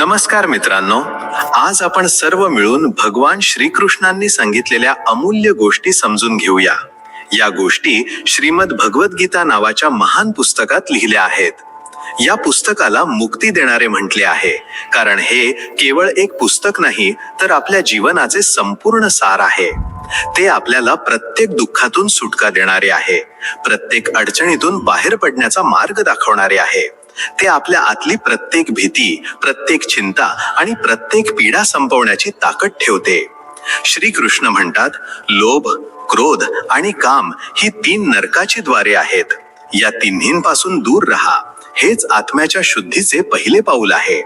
नमस्कार मित्रांनो, आज आपण सर्व मिळून भगवान श्रीकृष्णांनी सांगितलेल्या अमूल्य गोष्टी समजून घेऊया. या गोष्टी श्रीमद भगवद्गीता नावाच्या महान पुस्तकात लिहिल्या आहेत. या पुस्तकाला मुक्ती देणारे म्हटले आहे, कारण हे केवळ एक पुस्तक नाही तर आपल्या जीवनाचे संपूर्ण सार आहे. ते आपल्याला प्रत्येक दुःखातून सुटका देणारे आहे, प्रत्येक अडचणीतून बाहेर पडण्याचा मार्ग दाखवणारे आहे. ते आपल्या आतली प्रत्येक भीती, प्रत्येक चिंता आणि प्रत्येक पीडा संपवण्याची ताकद ठेवते. श्रीकृष्ण म्हणतात, लोभ, क्रोध आणि काम ही 3 नरकाची द्वारे आहेत. या तिन्हींपासून दूर राहा. हेच आत्म्याच्या शुद्धीचे पहिले पाऊल आहे.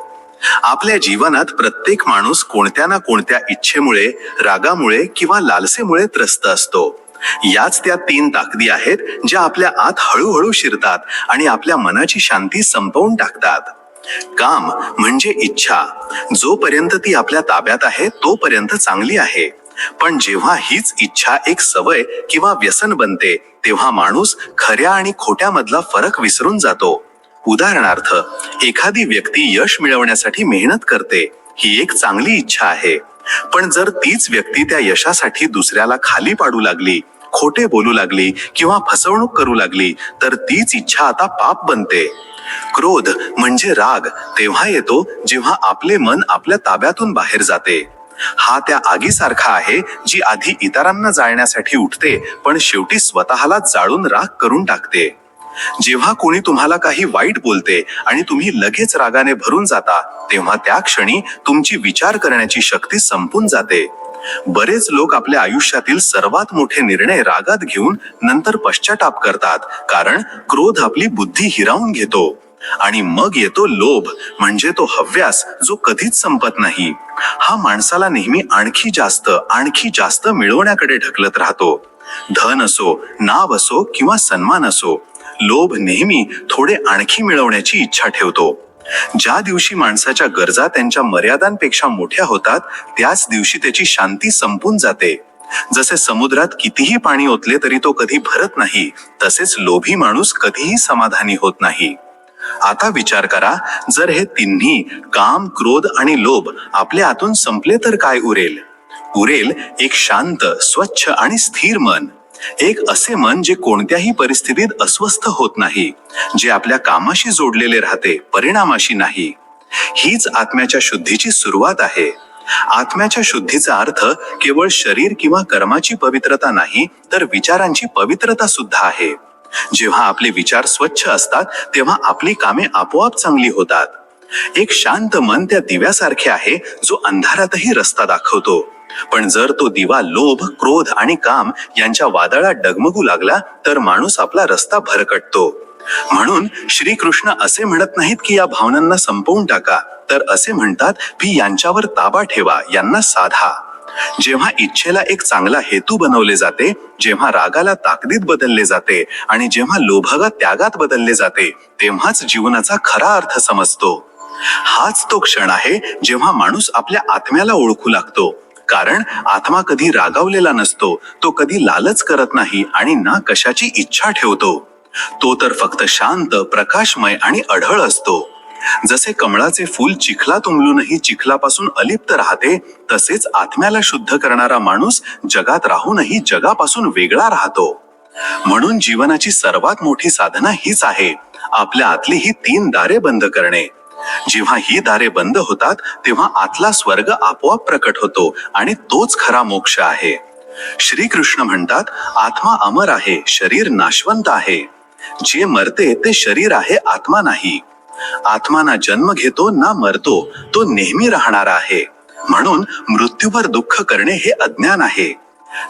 आपल्या जीवनात प्रत्येक माणूस कोणत्या ना कोणत्या इच्छेमुळे, रागामुळे किंवा लालसेमुळे त्रस्त असतो. याच त्या 3 ताकदी आहेत ज्या आपल्या आत हळूहळू शिरतात आणि आपल्या मनाची शांती संपवून टाकतात. काम म्हणजे इच्छा. जोपर्यंत ती आपल्या ताब्यात आहे तोपर्यंत चांगली आहे, पण जेव्हा हीच इच्छा एक सवय किंवा व्यसन बनते तेव्हा माणूस खऱ्या आणि खोट्यामधला फरक विसरून जातो. उदाहरणार्थ, एखादी व्यक्ती यश मिळवण्यासाठी मेहनत करते, ही एक चांगली इच्छा आहे. पण जर तीच व्यक्ती त्या यशासाठी दुसऱ्याला खाली पाडू लागली, खोटे बोलू लागली किंवा फसवणूक करू लागली तर तीच इच्छा आता पाप बनते. क्रोध म्हणजे राग तेव्हा येतो जेव्हा आपले मन आपल्या ताब्यातून बाहेर जाते. हा त्या आगीसारखा आहे जी आधी इतरांना जाळण्यासाठी उठते पण शेवटी स्वतःला जाळून राख करून टाकते. जेव्हा कोणी तुम्हाला काही वाईट बोलते आणि तुम्ही लगेच रागाने भरून जाता तेव्हा त्या क्षणी तुमची विचार करण्याची शक्ती संपून जाते. बरेच लोक आपल्या आयुष्यातील सर्वात मोठे निर्णय रागात घेऊन नंतर पश्चाताप करतात, कारण क्रोध आपली बुद्धी हिरावून घेतो. आणि मग येतो लोभ, म्हणजे तो हव्यास जो कधीच संपत नाही. हा माणसाला नेहमी आणखी जास्त मिळवण्याकडे ढकलत राहतो. धन असो, नाव असो किंवा सन्मान असो, लोभ नेहमी थोडे आणखी मिळवण्याची इच्छा ठेवतो. ज्या दिवशी माणसाच्या गरजा त्यांच्या मर्यादांपेक्षा मोठ्या होतात त्याच दिवशी त्याची शांती संपून जाते. जसे समुद्रात कितीही पाणी ओतले तरी तो कधी भरत नाही, तसेच लोभी माणूस कधीही समाधानी होत नाही. आता विचार करा, जर हे तिन्ही काम, क्रोध आणि लोभ आपल्या आतून संपले तर काय उरेल? उरेल एक शांत, स्वच्छ आणि स्थिर मन. एक असे मन जे कोणत्याही परिस्थितीत अस्वस्थ होत नाही, जे आपल्या कामाशी जोडलेले राहते, परिणामाशी नाही. हीच आत्म्याच्या शुद्धीची सुरुवात आहे. आत्म्याच्या शुद्धीचा अर्थ केवळ शरीर किंवा कर्माची पवित्रता नाही तर विचारांची पवित्रता सुद्धा आहे. जेव्हा आपले विचार स्वच्छ असतात तेव्हा आपली कामे आपोआप चांगली होतात. एक शांत मन त्या दिव्यासारखे आहे जो अंधारातही रस्ता दाखवतो. पण जर तो दिवा लोभ, क्रोध आणि काम यांच्या वादळात डगमगू लागला तर माणूस आपला रस्ता भरकटतो. म्हणून श्रीकृष्ण असे म्हणत नाहीत की या भावनांना संपवून टाका, तर असे म्हणतात की यांच्यावर ताबा ठेवा, यांना साधा. जेव्हा इच्छेला एक चांगला हेतू बनवले जाते, जेव्हा रागाला ताकदीत बदलले जाते आणि जेव्हा लोभाला त्यागात बदलले जाते, तेव्हाच जीवनाचा खरा अर्थ समजतो. हाच तो क्षण आहे जेव्हा माणूस आपल्या आत्म्याला ओळखू लागतो. कारण आत्मा कधी रागावलेला नसतो, तो कधी लालच करत नाही आणि ना कशाची इच्छा ठेवतो. तो तर फक्त शांत, प्रकाशमय आणि अढळ असतो. जसे कमळाचे फूल चिखलात उमलूनही चिखलापासून अलिप्त राहते, तसेच आत्म्याला शुद्ध करणारा माणूस जगात राहूनही जगापासून वेगळा राहतो. म्हणून जीवनाची सर्वात मोठी साधना हीच आहे, आपल्या आतली ही 3 दारे बंद करणे. जेव्हा ही दारे बंद होतात तेव्हा आतला स्वर्ग आपोआप प्रकट होतो आणि तोच खरा मोक्ष आहे. श्रीकृष्ण म्हणतात, आत्मा अमर आहे, शरीर नाशवंत आहे. जे मरते ते शरीर आहे, आत्मा नाही. आत्मा ना जन्म घेतो ना मरतो, तो नेहमी राहणारा आहे. म्हणून मृत्यूवर दुःख करणे हे अज्ञान आहे.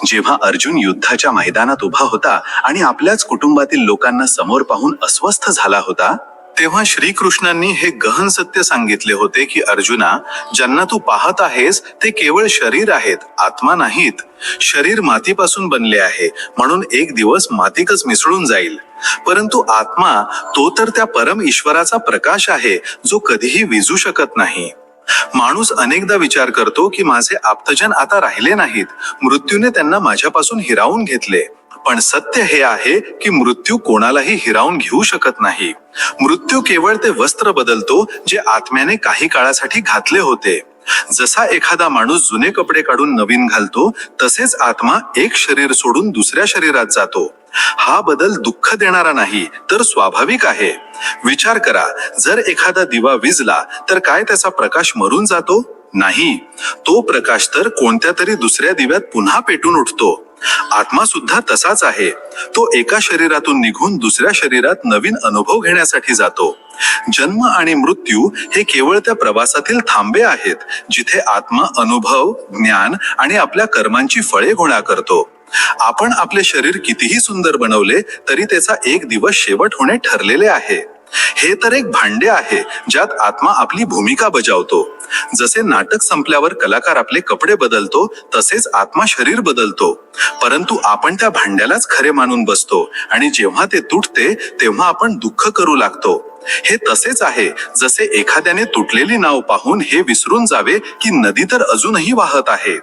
जेव्हा अर्जुन युद्धाच्या मैदानात उभा होता आणि आपल्याच कुटुंबातील लोकांना समोर पाहून अस्वस्थ झाला होता, तेव्हा श्रीकृष्णांनी हे गहन सत्य सांगितले होते की अर्जुना, ज्यांना तू पाहत आहेस ते केवळ शरीर आहेत, आत्मा नाहीत. शरीर मातीपासून बनले आहे, म्हणून एक दिवस मातीतच मिसळून जाईल. परंतु आत्मा, तो तर त्या परम ईश्वराचा प्रकाश आहे जो कधीही विझू शकत नाही. माणूस अनेकदा विचार करतो की माझे आप्तजन आता राहिले नाहीत, मृत्यूने त्यांना माझ्यापासून हिरावून घेतले. पण सत्य हे आहे की मृत्यू कोणालाही हिरावून घेऊ शकत नाही. मृत्यू केवळ ते वस्त्र बदलतो जे आत्म्याने काही काळासाठी घातले होते. जसा एखादा माणूस जुने कपडे काढून नवीन घालतो, तसेच आत्मा एक शरीर सोडून दुसऱ्या शरीरात जातो. हा बदल दुःख देणारा नाही, तर स्वाभाविक आहे. विचार करा, जर एखादा दिवा विझला तर काय त्याचा प्रकाश मरून जातो? नाही, तो प्रकाश तर कोणत्या तरी दुसऱ्या दिव्यात पुन्हा पेटून उठतो. आत्मा सुद्धा तसाच आहे. तो एका शरीरातून निघून दुसऱ्या शरीरात नवीन अनुभव घेण्यासाठी जातो. जन्म आणि मृत्यू हे केवळ त्या प्रवासातील थांबे आहेत, जिथे आत्मा अनुभव, ज्ञान आणि आपल्या कर्मांची फळे गोळा करतो. आपण आपले शरीर कितीही सुंदर बनवले तरी त्याचा एक दिवस शेवट होणे ठरलेले आहे. हे तर एक भांडे आहे ज्यात आत्मा आपली भूमिका बजावतो. जसे नाटक संपल्यावर कलाकार आपले कपडे बदलतो, तसेच आत्मा शरीर बदलतो. परंतु आपण त्या भांड्यालाच खरे मानून बसतो आणि जेव्हा ते तुटते तेव्हा आपण दुःख करू लागतो. हे तसेच आहे जसे एखाद्याने तुटलेली नाव पाहून हे विसरून जावे की नदी तर अजूनही वाहत आहे.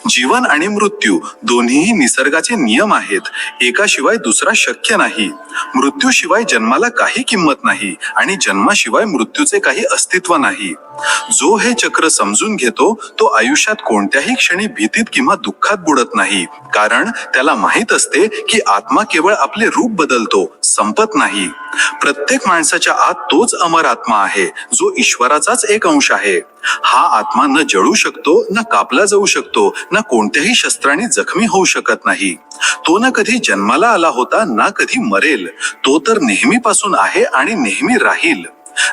जीवन आणि मृत्यू दोन्हीही निसर्गाचे नियम आहेत. एकाशिवाय दुसरा शक्य नाही. मृत्यूशिवाय जन्माला काही किंमत नाही आणि जन्माशिवाय मृत्यूचे काही अस्तित्व नाही. जो हे चक्र समजून घेतो तो आयुष्यात कोणत्याही क्षणी भीतीत किंवा दुःखात बुडत नाही, कारण त्याला माहित असते की आत्मा केवळ आपले रूप बदलतो, संपत नाही. प्रत्येक माणसाच्या आत तोच अमर आत्मा आहे, जो ईश्वराचाच एक अंश आहे. हा आत्मा न जळू शकतो, न कापला जाऊ शकतो, न कोणत्याही शस्त्राने जखमी होऊ शकत नाही. तो न कधी जन्माला आला होता, ना कधी मरेल. तो तर नेहमीपासून आहे आणि नेहमी राहील.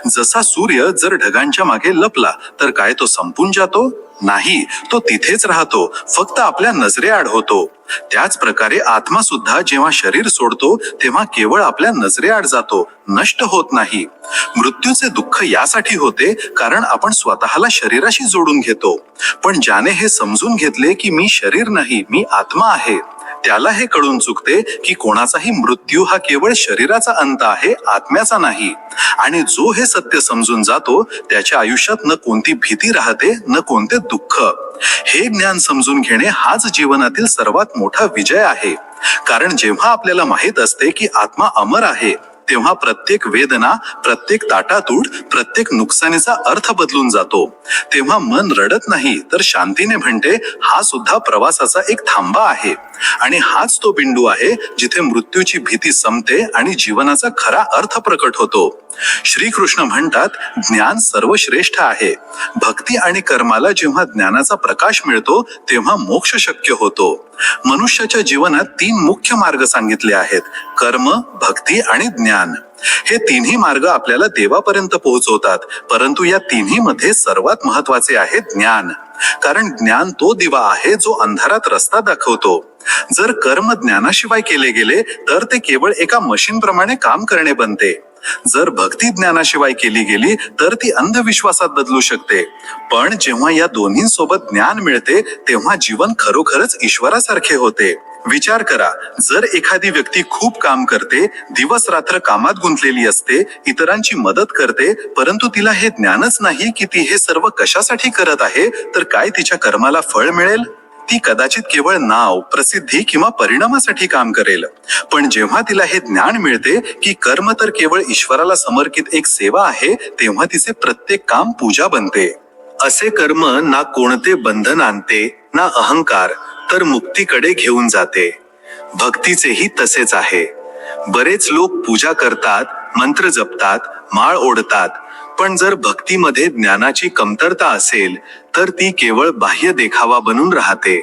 जसा सूर्य जर ढगांच्या मागे लपला तर काय तो संपून जातो? नाही, तो तिथेच राहतो, फक्त आपल्या नजरेआड होतो. त्याच प्रकारे आत्मा सुद्धा जेव्हा शरीर सोडतो तेव्हा केवळ आपल्या नजरेआड जातो, नष्ट होत नाही. मृत्यूचे दुःख यासाठी होते कारण आपण स्वतःला शरीराशी जोडून घेतो. पण ज्याने हे समजून घेतले की मी शरीर नाही, मी आत्मा आहे, त्याला हे कळून चुकते की कोणाचाही मृत्यू हा केवळ शरीराचा अंत आहे, आत्म्याचा नाही. आणि जो हे सत्य समजून जातो त्याच्या आयुष्यात न कोणती भीती राहते, न कोणते दुःख. हे ज्ञान समजून घेणे हाच जीवनातील सर्वात मोठा विजय आहे. कारण जेव्हा आपल्याला माहित असते की आत्मा अमर आहे, तेव्हा प्रत्येक वेदना, प्रत्येक ताटातूट, प्रत्येक नुकसानीचा अर्थ बदलून जातो. तेव्हा मन रडत नाही तर शांतीने म्हणते, हा सुद्धा प्रवासाचा एक थांबा आहे. आणि हाच तो बिंदू आहे जिथे मृत्यूची भीती संपते आणि जीवनाचा खरा अर्थ प्रकट होतो. श्रीकृष्ण म्हणतात, ज्ञान सर्वश्रेष्ठ आहे. भक्ती आणि कर्माला जेव्हा ज्ञानाचा प्रकाश मिळतो तेव्हा मोक्ष शक्य होतो. मनुष्याच्या जीवनात 3 मुख्य मार्ग सांगितले आहेत: कर्म, भक्ती आणि ज्ञान. हे तिन्ही मार्ग आपल्याला देवापर्यंत पोहोचवतात, परंतु या तिन्ही मध्ये सर्वात महत्वाचे आहे ज्ञान. कारण ज्ञान तो दिवा आहे जो अंधारात रस्ता दाखवतो. जर कर्म ज्ञानाशिवाय केले गेले तर ते केवळ एका मशीन प्रमाणे काम करणे बनते. जर भक्ती ज्ञानाशिवाय केली गेली तर ती अंधविश्वासात बदलू शकते. पण जेव्हा या दोन्हींसोबत ज्ञान मिळते तेव्हा जीवन खरोखरच ईश्वरासारखे होते. विचार करा, जर एखादी व्यक्ती खूप काम करते, दिवस रात्र कामात गुंतलेली असते, इतरांची मदत करते, परंतु तिला हे ज्ञानच नाही की ती हे सर्व कशासाठी करत आहे, तर काय तिच्या कर्माला फळ मिळेल? ती कदाचित केवळ नाव, प्रसिद्धी किंवा परिणामासाठी काम करेल. पण जेव्हा तिला हे ज्ञान मिळते की कर्म तर केवळ ईश्वराला समर्पित एक सेवा आहे, तेव्हा तिचे प्रत्येक काम पूजा बनते. असे कर्म ना कोणते बंधन आणते, ना अहंकार, तर मुक्तीकडे घेऊन जाते. भक्तीचेही तसेच आहे. बरेच लोक पूजा करतात, मंत्र जपतात, माळ ओढतात, पण जर भक्तीमध्ये ज्ञानाची कमतरता असेल तर ती केवळ बाह्य देखावा बनून राहते.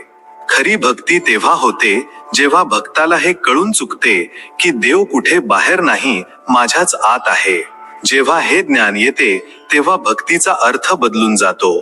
खरी भक्ती तेव्हा होते जेव्हा भक्ताला हे कळून चुकते की देव कुठे बाहेर नाही, माझ्याच आत आहे. जेव्हा हे ज्ञान येते तेव्हा भक्तीचा अर्थ बदलून जातो.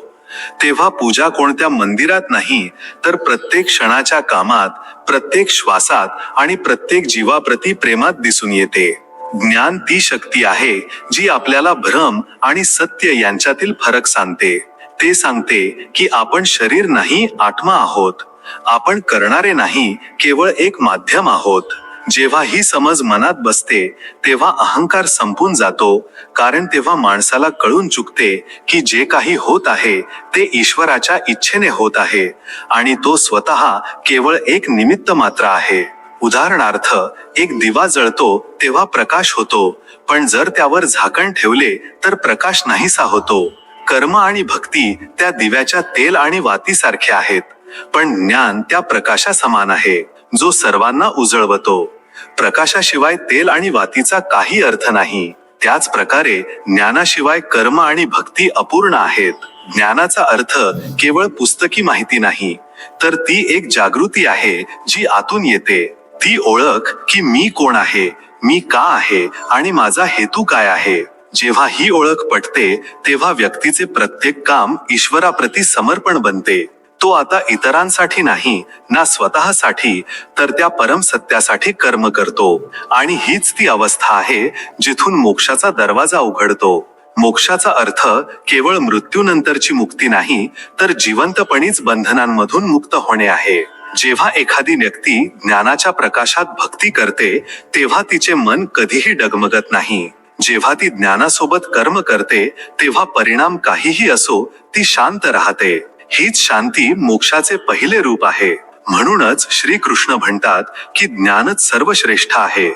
तेव्हा पूजा कोणत्या मंदिरात नाही, तर प्रत्येक क्षणाच्या कामात, प्रत्येक श्वासात आणि प्रत्येक जीवाप्रती प्रेमात दिसून येते. ज्ञान ती शक्ती आहे जी आपल्याला भ्रम आणि सत्य यांच्यातील फरक सांगते. ते सांगते की आपण शरीर नाही, आत्मा आहोत. आपण करणारे नाही, केवळ एक माध्यम आहोत. जेव्हा ही समज मनात बसते तेव्हा अहंकार संपून जातो, कारण तेव्हा माणसाला कळून चुकते की जे काही होत आहे ते ईश्वराच्या इच्छेने होत आहे आणि तो स्वतः केवळ एक निमित्त मात्र आहे. उदाहरणार्थ, एक दिवा जळतो तेव्हा प्रकाश होतो, पण जर त्यावर झाकण ठेवले तर प्रकाश नाहीसा होतो. कर्म आणि भक्ती त्या दिव्याच्या तेल आणि वातीसारखे आहेत, पण ज्ञान त्या प्रकाशा समान आहे, जो सर्वांना उजळवतो. प्रकाशाशिवाय तेल आणि वातीचा काही अर्थ नाही. त्याच प्रकारे ज्ञानाशिवाय कर्म आणि भक्ती अपूर्ण आहेत. ज्ञानाचा अर्थ केवळ पुस्तकी माहिती नाही, तर ती एक जागृती आहे जी आतून येते. ती ओळख की मी कोण आहे, मी का आहे आणि माझा हेतू काय आहे. जेव्हा ही ओळख पटते तेव्हा व्यक्तीचे प्रत्येक काम ईश्वराप्रती समर्पण बनते. तो आता इतरांसाठी नाही ना स्वतःसाठी, तर त्या परमसत्यासाठी कर्म करतो. आणि हीच ती अवस्था आहे जिथून मोक्षाचा दरवाजा उघडतो. मोक्षाचा अर्थ केवळ मृत्यूनंतरची मुक्ती नाही, तर जिवंतपणीच बंधनांमधून मुक्त होणे आहे. जेव्हा एखादी व्यक्ती ज्ञानाच्या प्रकाशात भक्ती करते तेव्हा तिचे मन कधीही डगमगत नाही. जेव्हा ती ज्ञानासोबत कर्म करते तेव्हा परिणाम काहीही असो ती शांत राहते. हीच शांती मोक्षाचे पहिले रूप आहे. म्हणूनच श्रीकृष्ण म्हणतात की ज्ञानच सर्वश्रेष्ठ आहे,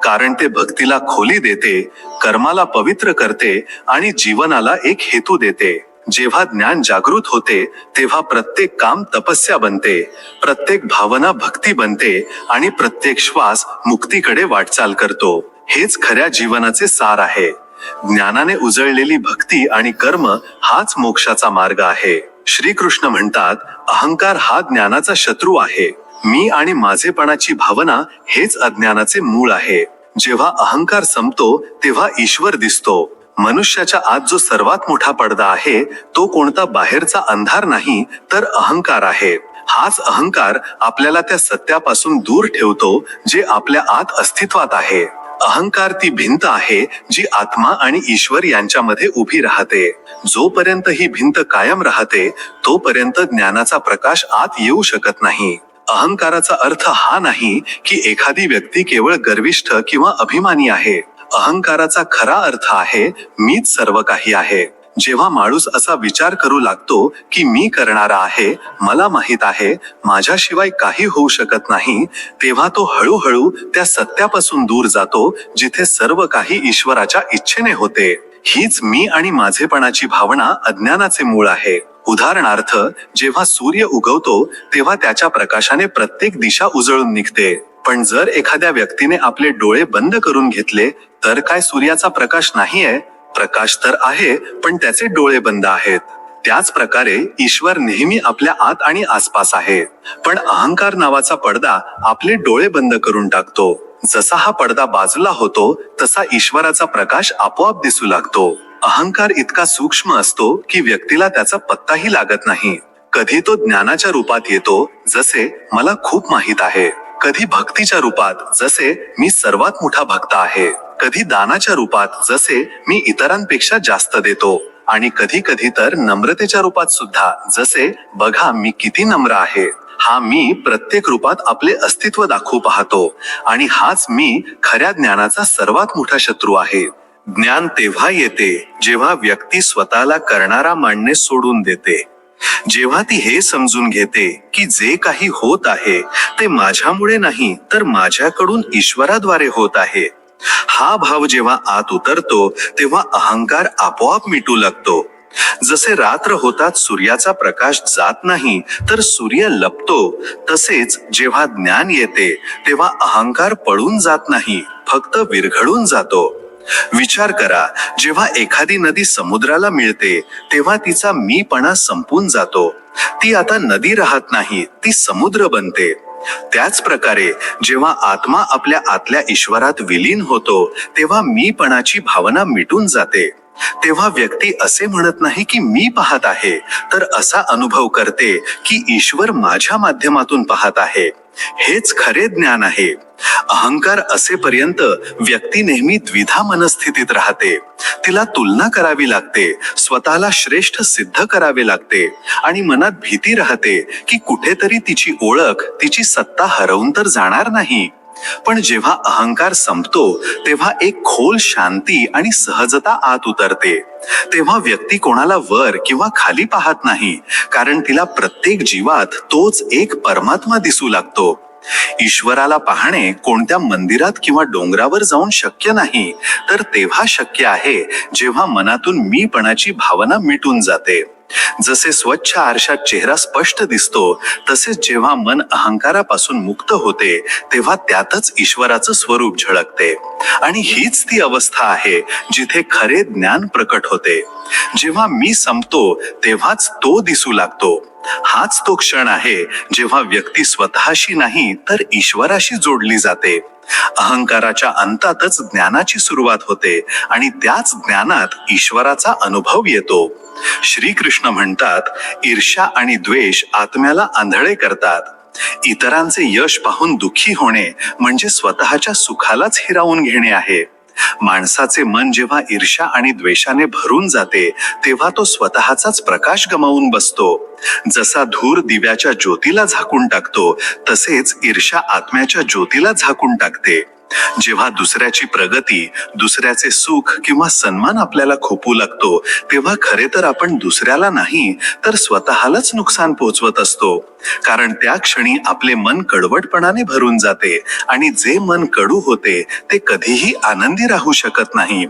कारण ते भक्तीला खोली देते, कर्माला पवित्र करते आणि जीवनाला एक हेतू देते. जेव्हा ज्ञान जागृत होते तेव्हा प्रत्येक काम तपस्या बनते, प्रत्येक भावना भक्ती बनते आणि प्रत्येक श्वास मुक्तीकडे वाटचाल करतो. हेच खऱ्या जीवनाचे सार आहे. ज्ञानाने उजळलेली भक्ती आणि कर्म हाच मोक्षाचा मार्ग आहे. श्रीकृष्ण म्हणतात, अहंकार हा ज्ञानाचा शत्रू आहे. मी आणि माझेपणाची भावना हेच अज्ञानाचे मूळ आहे. जेव्हा अहंकार संपतो तेव्हा ईश्वर दिसतो. मनुष्याच्या आत जो सर्वात मोठा पडदा आहे तो कोणता बाहेरचा अंधार नाही, तर अहंकार आहे. हाच अहंकार आपल्याला त्या सत्यापासून दूर ठेवतो जे आपल्या आत अस्तित्वात आहे. अहंकार ती भिंत आहे जी आत्मा आणि ईश्वर यांच्यामध्ये उभी राहते. जोपर्यंत ही भिंत कायम राहते तोपर्यंत ज्ञानाचा प्रकाश आत येऊ शकत नाही. अहंकाराचा अर्थ हा नाही की एखादी व्यक्ती केवळ गर्विष्ठ किंवा अभिमानी आहे. अहंकाराचा खरा अर्थ आहे मीच सर्व काही आहे. जेव्हा माणूस असा विचार करू लागतो की मी करणारा आहे, मला माहित आहे, माझ्याशिवाय काही होऊ शकत नाही, तेव्हा तो हळूहळू त्या सत्यापासून दूर जातो जिथे सर्व काही ईश्वराच्या इच्छेने होते. हीच मी आणि माझेपणाची भावना अज्ञानाचे मूळ आहे. उदाहरणार्थ, जेव्हा सूर्य उगवतो तेव्हा त्याच्या प्रकाशाने प्रत्येक दिशा उजळून निघते. पण जर एखाद्या व्यक्तीने आपले डोळे बंद करून घेतले तर काय सूर्याचा प्रकाश नाहीये? प्रकाश तर आहे, पण त्याचे डोळे बंद आहेत. त्याच प्रकारे ईश्वर नेहमी आपल्या आत आणि आसपास आहे, पण अहंकार नावाचा पडदा आपले डोळे बंद करून टाकतो. जसा हा पडदा बाजूला होतो तसा ईश्वराचा प्रकाश आपोआप दिसू लागतो. अहंकार इतका सूक्ष्म असतो की व्यक्तीला त्याचा पत्ताही लागत नाही. कधी तो ज्ञानाच्या रूपात येतो, जसे मला खूप माहित आहे. कधी भक्तीच्या रूपात, जसे मी सर्वात मोठा भक्त आहे. कधी दानाच्या रूपात, जसे मी इतरांपेक्षा जास्त देतो. आणि कधी कधी तर नम्रतेच्या रूपात सुद्धा, जसे बघा मी किती नम्र आहे. हा मी प्रत्येक रूपात आपले अस्तित्व दाखवू पाहतो आणि हाच मी खऱ्या ज्ञानाचा सर्वात मोठा शत्रू आहे. ज्ञान तेव्हा येते जेव्हा व्यक्ती स्वतःला करणारा मानणे सोडून देते. जेव्हा ती हे समजून घेते की जे काही होत आहे ते माझ्यामुळे नाही, तर माझ्याकडून ईश्वराद्वारे होत आहे. हा भाव जेव्हा आत उतरतो तेव्हा अहंकार आपोआप मिटू लागतो. जसे रात्र होतात सूर्याचा प्रकाश जात नाही, तर सूर्य लपतो, तसेच जेव्हा ज्ञान येते तेव्हा अहंकार पळून जात नाही, फक्त विरघळून जातो. विचार करा, जेव्हा एखादी नदी समुद्राला मिळते तेव्हा तिचा मीपणा संपून जातो. ती आता नदी राहत नाही, ती समुद्र बनते. त्याच प्रकारे जेव्हा आत्मा आपल्या आतल्या ईश्वरात विलीन होतो तेव्हा मीपणाची भावना मिटून जाते. तेव्हा व्यक्ती असे म्हणत नाही की मी पाहत आहे, तर असा अनुभव करते की ईश्वर माझ्या माध्यमातून पाहत आहे. हेच खरे ज्ञान आहे. अहंकार असेपर्यंत व्यक्ती नेहमी द्विधा मनस्थितीत राहते. तिला तुलना करावी लागते, स्वतःला श्रेष्ठ सिद्ध करावे लागते आणि मनात भीती राहते की कुठेतरी तिची ओळख, तिची सत्ता हरवून तर जाणार नाही. पण जेव्हा अहंकार संपतो तेव्हा एक खोल शांती आणि सहजता आत उतरते. तेव्हा व्यक्ती कोणाला वर किंवा खाली पाहत नाही, कारण तिला प्रत्येक जीवात तोच एक परमात्मा दिसू लागतो. ईश्वराला पाहणे कोणत्या मंदिरात किंवा डोंगरावर जाऊन शक्य नाही, तर तेव्हा शक्य आहे जेव्हा मनातून मीपणाची भावना मिटून जाते. जसे स्वच्छ आरशात चेहरा स्पष्ट दिसतो, तसेच जेव्हा मन अहंकारापासून मुक्त होते तेव्हा त्यातच ईश्वराचं स्वरूप झळकते. आणि हीच ती अवस्था आहे जिथे खरे ज्ञान प्रकट होते. जेव्हा मी संपतो तेव्हाच तो दिसू लागतो. हाच तो क्षण आहे जेव्हा व्यक्ती स्वतःशी नाही तर ईश्वराशी जोडली जाते. अहंकाराच्या अंतातच ज्ञानाची सुरुवात होते आणि त्याच ज्ञानात ईश्वराचा अनुभव येतो. श्रीकृष्ण म्हणतात, ईर्ष्या आणि द्वेष आत्म्याला आंधळे करतात. इतरांचे यश पाहून दुःखी होणे म्हणजे स्वतःच्या सुखालाच हिरावून घेणे आहे. माणसाचे मन जेव्हा ईर्ष्या आणि द्वेषाने भरून जाते तेव्हा तो स्वतःचाच प्रकाश गमावून बसतो. जसा धूर दिव्याच्या ज्योतीला झाकून टाकतो, तसेच ईर्ष्या आत्म्याच्या ज्योतीला झाकून टाकते. जेव्हा दुसऱ्याची प्रगती, दुसऱ्याचे सुख किंवा सन्मान आपल्याला खोपू लागतो, तेव्हा खरे तर आपण दुसऱ्याला नाही तर स्वतःलाच नुकसान पोहोचवत असतो. कारण त्या क्षणी आपले मन कडवटपणाने भरून जाते आणि जे मन कडू होते ते कधीही आनंदी राहू शकत नाही.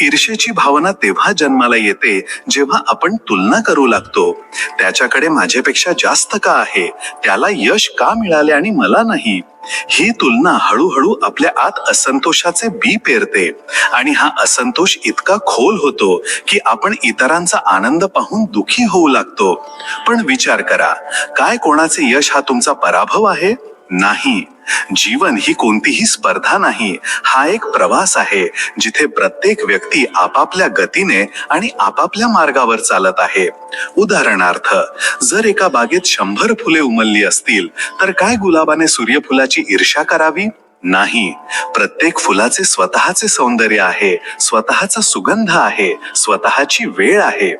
ईर्ष्येची भावना तेव्हा जन्माला येते जेव्हा आपण तुलना करू लागतो. त्याच्याकडे माझ्यापेक्षा जास्त का आहे, त्याला यश का मिळाले आणि मला नाही. ही तुलना हळूहळू आपल्या आत असंतोषाचे बी पेरते आणि हा असंतोष इतका खोल होतो की आपण इतरांचा आनंद पाहून दुःखी होऊ लागतो. पण विचार करा, काय कोणाचे यश हा तुमचा पराभव आहे? नाही. जीवन ही कोणतीही स्पर्धा नाही, हा एक प्रवास आहे जिथे प्रत्येक व्यक्ती आपापल्या गतीने आणि आपापल्या मार्गावर चालत आहे. उदाहरणार्थ, जर एका बागेत 100 फुले उमलली असतील तर काय गुलाबाने सूर्यफुलाची ईर्ष्या करावी? नाही. प्रत्येक फुलाचे स्वतःचे सौंदर्य आहे, स्वतःचा सुगंध आहे, स्वतःची वेळ आहे.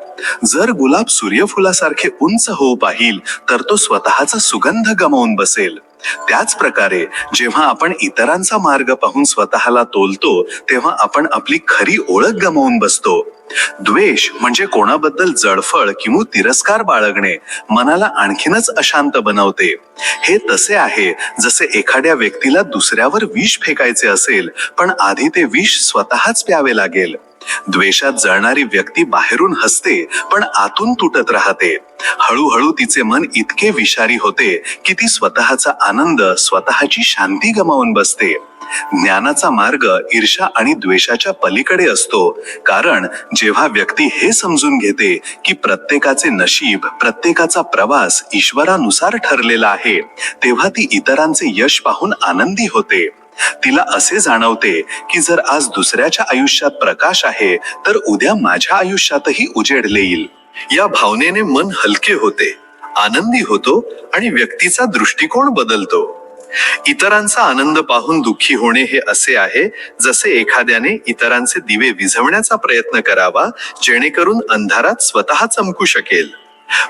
जर गुलाब सूर्यफुलासारखे उंच होऊ पाहिल तर तो स्वतःचा सुगंध गमावून बसेल. त्याच प्रकारे जेव्हा आपण इतरांचा मार्ग पाहून स्वतःला तोलतो तेव्हा आपण आपली खरी ओळख गमावून बसतो. द्वेष म्हणजे कोणाबद्दल जळफळ किंवा तिरस्कार बाळगणे मनाला आणखीनच अशांत बनवते. हे तसे आहे जसे एखाद्या व्यक्तीला दुसऱ्यावर विष फेकायचे असेल, पण आधी ते विष स्वतःच प्यावे लागेल. द्वेषात जळणारी व्यक्ती बाहेरून हसते पण आतून तुटत राहते. हळूहळू तिचे मन इतके विषारी होते की ती स्वतःचा आनंद, स्वतःची शांती गमावून बसते. ज्ञानाचा मार्ग ईर्ष्या आणि द्वेषाच्या पलीकडे असतो, कारण जेव्हा व्यक्ती हे समजून घेते की प्रत्येकाचे नशीब, प्रत्येकाचा प्रवास ईश्वरानुसार ठरलेला आहे, तेव्हा ती इतरांचे यश पाहून आनंदी होते. तिला असे जाणवते की जर आज दुसऱ्याच्या आयुष्यात प्रकाश आहे तर उद्या माझ्या आयुष्यातही उजेड येईल. या भावनेने मन हलके होते, आनंदी होतो आणि व्यक्तीचा दृष्टिकोन बदलतो. इतरांचा आनंद पाहून दुःखी होणे हे असे आहे जसे एखाद्याने इतरांचे दिवे विझवण्याचा प्रयत्न करावा जेणेकरून अंधारात स्वतः चमकू शकेल.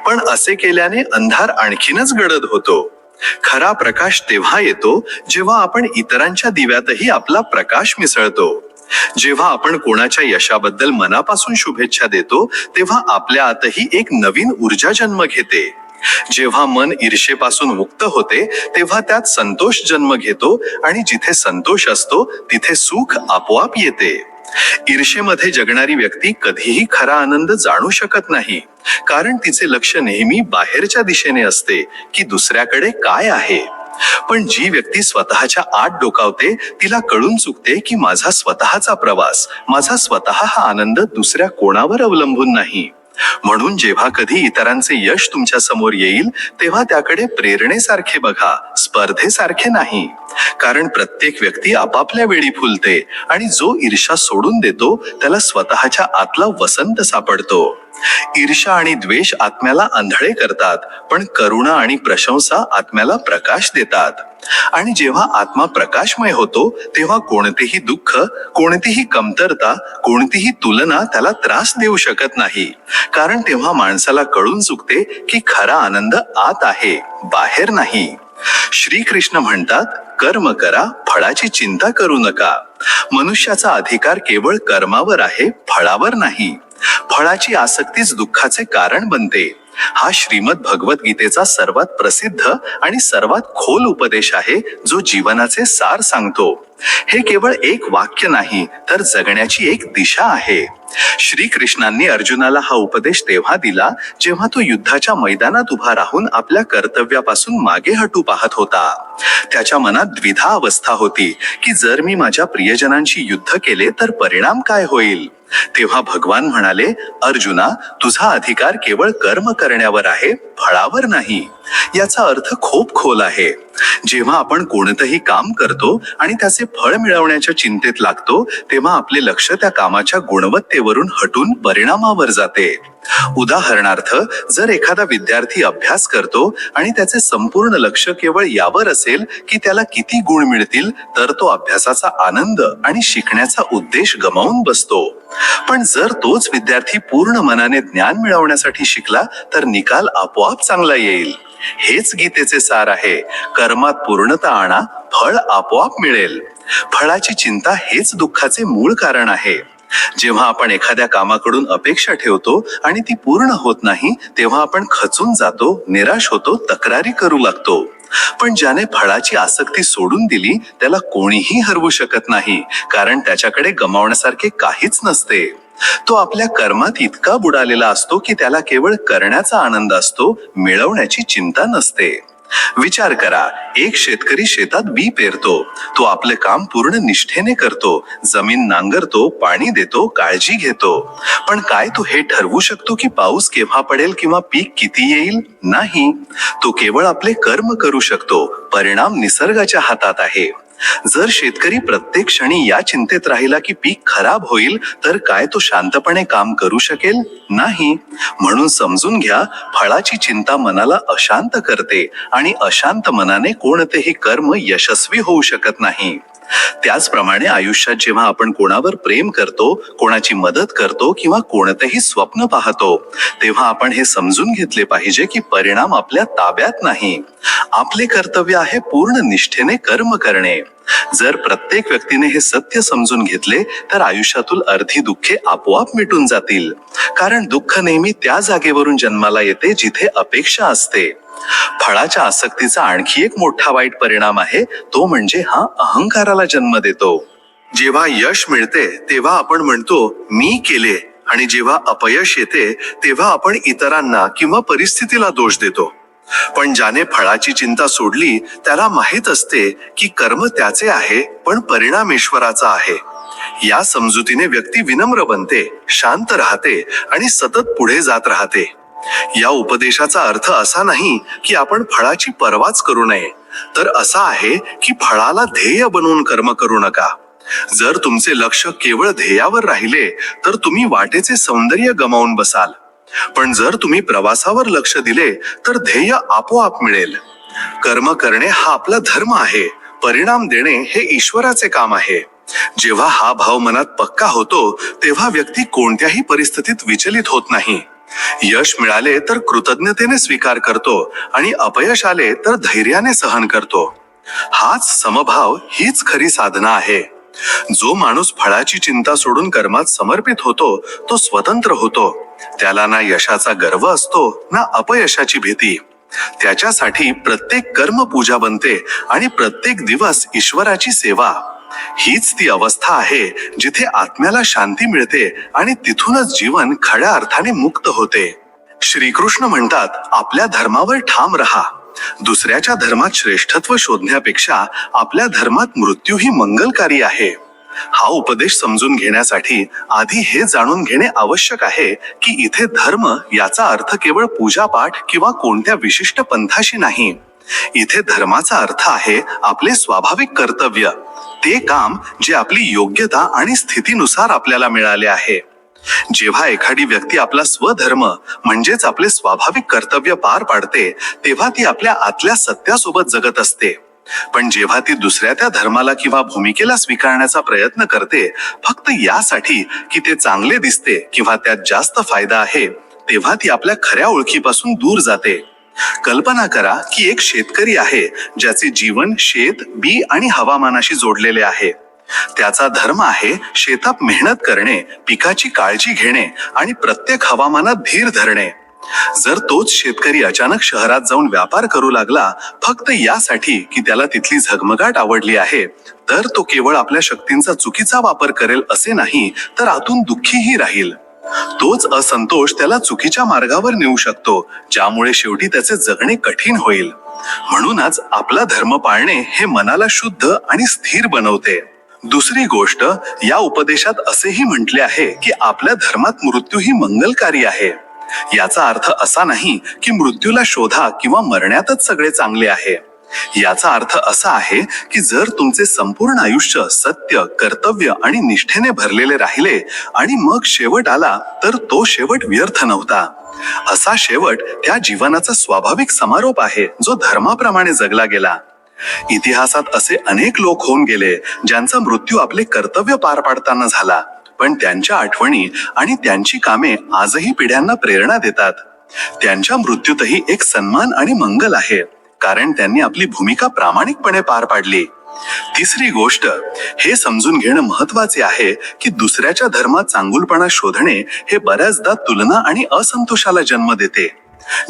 पण असे केल्याने अंधार आणखीनच गडद होतो. खरा प्रकाश तेव्हा येतो जेव्हा आपण इतरांच्या दिव्यातही आपला प्रकाश मिसळतो. जेव्हा आपण कोणाच्या यशाबद्दल मनापासून शुभेच्छा देतो तेव्हा आपल्या आतही एक नवीन ऊर्जा जन्म घेते. जेव्हा मन ईर्ष्येपासून मुक्त होते तेव्हा त्यात संतोष जन्म घेतो आणि जिथे संतोष असतो तिथे सुख आपोआप येते. ईर्ष्येमध्ये जगणारी व्यक्ती कधीही खरा आनंद जाणू शकत नाही, कारण तिचे लक्ष नेहमी बाहेरच्या दिशेने असते की दुसऱ्याकडे काय आहे. पण जी व्यक्ती स्वतःच्या आत डोकावते तिला कळून चुकते की माझा स्वतःचा प्रवास, माझा स्वतः हा आनंद दुसऱ्या कोणावर अवलंबून नाही. म्हणून जेव्हा कधी इतरांचे यश तुमच्या समोर येईल तेव्हा त्याकडे प्रेरणेसारखे बघा, स्पर्धेसारखे नाही. कारण प्रत्येक व्यक्ती आपापल्या वेळी फुलते आणि जो ईर्ष्या सोडून देतो त्याला स्वतःच्या आतला वसंत सापडतो. ईर्ष्या आणि द्वेष आत्म्याला आंधळे करतात, पण करुणा आणि प्रशंसा आत्म्याला प्रकाश देतात. आणि जेव्हा आत्मा प्रकाशमय होतो तेव्हा कोणतेही दुःख, कोणतीही कमतरता, कोणतीही तुलना त्याला त्रास देऊ शकत नाही. कारण तेव्हा माणसाला कळून चुकते की खरा आनंद आत आहे, बाहेर नाही. श्रीकृष्ण म्हणतात, कर्म करा, फळाची चिंता करू नका. मनुष्याचा अधिकार केवळ कर्मावर आहे, फळावर नाही. फळाची आसक्तीच दुःखाचे कारण बनते. हा श्रीमद भगवद्गीतेचा सर्वात प्रसिद्ध आणि सर्वात खोल उपदेश आहे, जो जीवनाचे सार सांगतो. हे केवळ एक वाक्य नाही, तर जगण्याची एक दिशा आहे. श्रीकृष्णांनी अर्जुनाला हा उपदेश तेव्हा दिला, जेव्हा तो युद्धाच्या मैदानात उभा राहून आपल्या कर्तव्यापासून मागे हटू पाहत होता. त्याच्या मनात द्विधा अवस्था होती की जर मी माझ्या प्रियजनांशी युद्ध केले तर परिणाम काय होईल. तेव्हा भगवान म्हणाले, अर्जुना, तुझा अधिकार केवळ कर्म करण्यावर आहे, फळावर नाही. याचा अर्थ खूप खोल आहे. जेव्हा आपण कोणतंही काम करतो आणि त्याचे फळ मिळवण्याच्या चिंतेत लागतो, तेव्हा आपले लक्ष त्या कामाच्या गुणवत्तेवरून हटून परिणामावर जाते. उदाहरणार्थ, जर एखादा विद्यार्थी अभ्यास करतो आणि त्याचे संपूर्ण लक्ष केवळ यावर असेल की त्याला किती गुण मिळतील, तर तो अभ्यासाचा आनंद आणि शिकण्याचा उद्देश गमावून बसतो. पण जर तोच विद्यार्थी पूर्ण मनाने ज्ञान मिळवण्यासाठी शिकला तर निकाल आपोआप चांगला येईल. हेच गीतेचे सार आहे. कर्मात पूर्णता आणा, फळ आपोआप मिळेल. फळाची चिंता हेच दुःखाचे मूळ कारण आहे. जेव्हा आपण एखाद्या कामाकडून अपेक्षा ठेवतो आणि ती पूर्ण होत नाही, तेव्हा आपण खचून जातो, निराश होतो, तक्रारी करू लागतो. पण ज्याने फळाची आसक्ती सोडून दिली त्याला कोणीही हरवू शकत नाही, कारण त्याच्याकडे गमावण्यासारखे काहीच नसते. तो आपल्या कर्मात इतका बुडालेला असतो की त्याला केवळ करण्याचा आनंद असतो, मिळवण्याची चिंता नसते. विचार करा, एक शेतकरी शेतात बी पेरतो. तो आपले काम पूर्ण निष्ठेने करतो, जमीन नांगरतो, पाणी देतो, काळजी घेतो. पण काय तो हे ठरवू शकतो की पाऊस केव्हा पडेल किंवा पीक किती येईल? नाही. तो केवळ आपले कर्म करू शकतो. परिणाम निसर्गाच्या हातात आहे. जर शेतकरी प्रत्येक क्षणी या चिंतेत राहिला की पीक खराब होईल, तर काय तो शांतपणे काम करू शकेल? नाही. म्हणून समजून घ्या, फळाची चिंता मनाला अशांत करते आणि अशांत मनाने कोणतेही कर्म यशस्वी होऊ शकत नाही. त्याचप्रमाणे आयुष्यात जेव्हा आपण कोणावर प्रेम करतो, कोणाची मदत करतो किंवा कोणतेही स्वप्न पाहतो, तेव्हा आपण हे समजून घेतले पाहिजे की परिणाम आपल्या ताब्यात नाही. आपले कर्तव्य आहे पूर्ण निष्ठेने कर्म करणे. जर प्रत्येक व्यक्तीने हे सत्य समजून घेतले तर आयुष्यातील अर्धी दुःखे आपोआप मिटून जातील. कारण दुःख नेहमी त्या जागेवरून जन्माला येते जिथे अपेक्षा असते. फळाच्या आसक्तीचा आणखी एक मोठा वाईट परिणाम आहे, तो म्हणजे हा अहंकाराला जन्म देतो. जेव्हा यश मिळते तेव्हा आपण म्हणतो मी केले, आणि जेव्हा अपयश येते तेव्हा आपण इतरांना किंवा परिस्थितीला दोष देतो. पण ज्याने फळाची चिंता सोडली त्याला माहित असते की कर्म त्याचे आहे, पण परिणाम ईश्वराचा आहे. या समजुतीने व्यक्ती विनम्र बनते, शांत राहते आणि सतत पुढे जात राहते. या उपदेशाचा अर्थ असा नाही की आपण फळाची पर्वाच करू नये, तर असा आहे की फळाला ध्येय बनवून कर्म करू नका. जर तुमचे लक्ष केवळ ध्येयावर राहिले तर तुम्ही वाटेचे सौंदर्य गमावून बसाल. पण जर तुम्ही प्रवासावर लक्ष दिले तर ध्येय आपोआप मिळेल. कर्म करणे हा आपला धर्म आहे, परिणाम देणे हे ईश्वराचे काम आहे. जेव्हा हा भाव मनात पक्का होतो तेव्हा व्यक्ती कोणत्याही परिस्थितीत विचलित होत नाही. यश मिळाले तर कृतज्ञतेने स्वीकार करतो आणि अपयश आले तर धैर्याने सहन करतो. हाच समभाव, हीच खरी साधना आहे. जो माणूस फळाची चिंता सोडून कर्मात समर्पित होतो तो स्वतंत्र होतो. त्याला ना यशाचा गर्व असतो ना अपयशाची भीती. त्याच्यासाठी प्रत्येक कर्म पूजा बनते आणि प्रत्येक दिवस ईश्वराची सेवा. हीच ती अवस्था आहे जिथे आत्म्याला शांती मिळते आणि तिथूनच जीवन खऱ्या अर्थाने मुक्त होते. श्रीकृष्ण म्हणतात, आपल्या धर्मावर ठाम रहा. दुसऱ्याच्या धर्मात श्रेष्ठत्व शोधण्यापेक्षा आपल्या धर्मात मृत्यूही मंगलकारी आहे. हा उपदेश समजून घेण्यासाठी आधी हे जाणून घेणे आवश्यक आहे की इथे धर्म याचा अर्थ केवळ पूजापाठ किंवा कोणत्या विशिष्ट पंथाशी नाही. इथे धर्माचा अर्थ आहे आपले स्वाभाविक कर्तव्य, ते काम जे आपली योग्यता आणि स्थितीनुसार आपल्याला मिळाले आहे. जेव्हा एखादी व्यक्ती आपला स्वधर्म म्हणजेच आपले स्वाभाविक कर्तव्य पार पाडते तेव्हा ती आपल्या आतल्या सत्यासोबत जगत असते. पण जेव्हा ती दुसऱ्या त्या धर्माला किंवा भूमिकेला स्वीकारण्याचा प्रयत्न करते फक्त यासाठी की ते चांगले दिसते किंवा त्यात जास्त फायदा आहे, तेव्हा ती आपल्या खऱ्या ओळखीपासून दूर जाते. कल्पना करा की एक शेतकरी आहे ज्याचे जीवन शेत, बी आणि हवामानाशी जोडलेले आहे. त्याचा धर्म आहे शेतात मेहनत करणे, पिकाची काळजी घेणे आणि प्रत्येक हवामानात धीर धरणे. जर तोच शेतकरी अचानक शहरात जाऊन व्यापार करू लागला फक्त यासाठी की त्याला तिथली झगमगाट आवडली आहे, तर तो केवळ आपल्या शक्तींचा चुकीचा वापर करेल असे नाही, तर आतून दुःखीही राहील. तोच असंतोष त्याला चुकीच्या मार्गावर नेऊ शकतो, ज्यामुळे शेवटी त्याचे जगणे कठीण होईल. म्हणूनच आपला धर्म पाळणे हे मनाला शुद्ध आणि स्थिर बनवते. दुसरी गोष्ट, या उपदेशात असेही म्हटले आहे की आपल्या धर्मात मृत्यू ही मंगलकारी आहे. याचा अर्थ असा नाही की मृत्यूला शोधा किंवा मरण्यातच सगळे चांगले आहे. याचा अर्थ असा आहे की जर तुमचे संपूर्ण आयुष्य सत्य, कर्तव्य आणि निष्ठेने भरलेले राहिले आणि मग शेवट आला, तर तो शेवट व्यर्थ नव्हता. असा शेवट त्या जीवनाचा स्वाभाविक समारोप आहे जो धर्माप्रमाणे जगला गेला. इतिहासात असे अनेक लोक होऊन गेले ज्यांचा मृत्यू आपले कर्तव्य पार पाडताना झाला, पण त्यांच्या आठवणी आणि त्यांची कामे आजही पिढ्यांना प्रेरणा देतात. त्यांच्या मृत्यूतही एक सन्मान आणि मंगल आहे, कारण त्यांनी आपली भूमिका प्रामाणिकपणे पार पाडली. तिसरी गोष्ट, हे समजून घेणं महत्वाचे आहे की दुसऱ्याच्या धर्मात चांगुलपणा शोधणे हे बऱ्याचदा तुलना आणि असंतोषाला जन्म देते.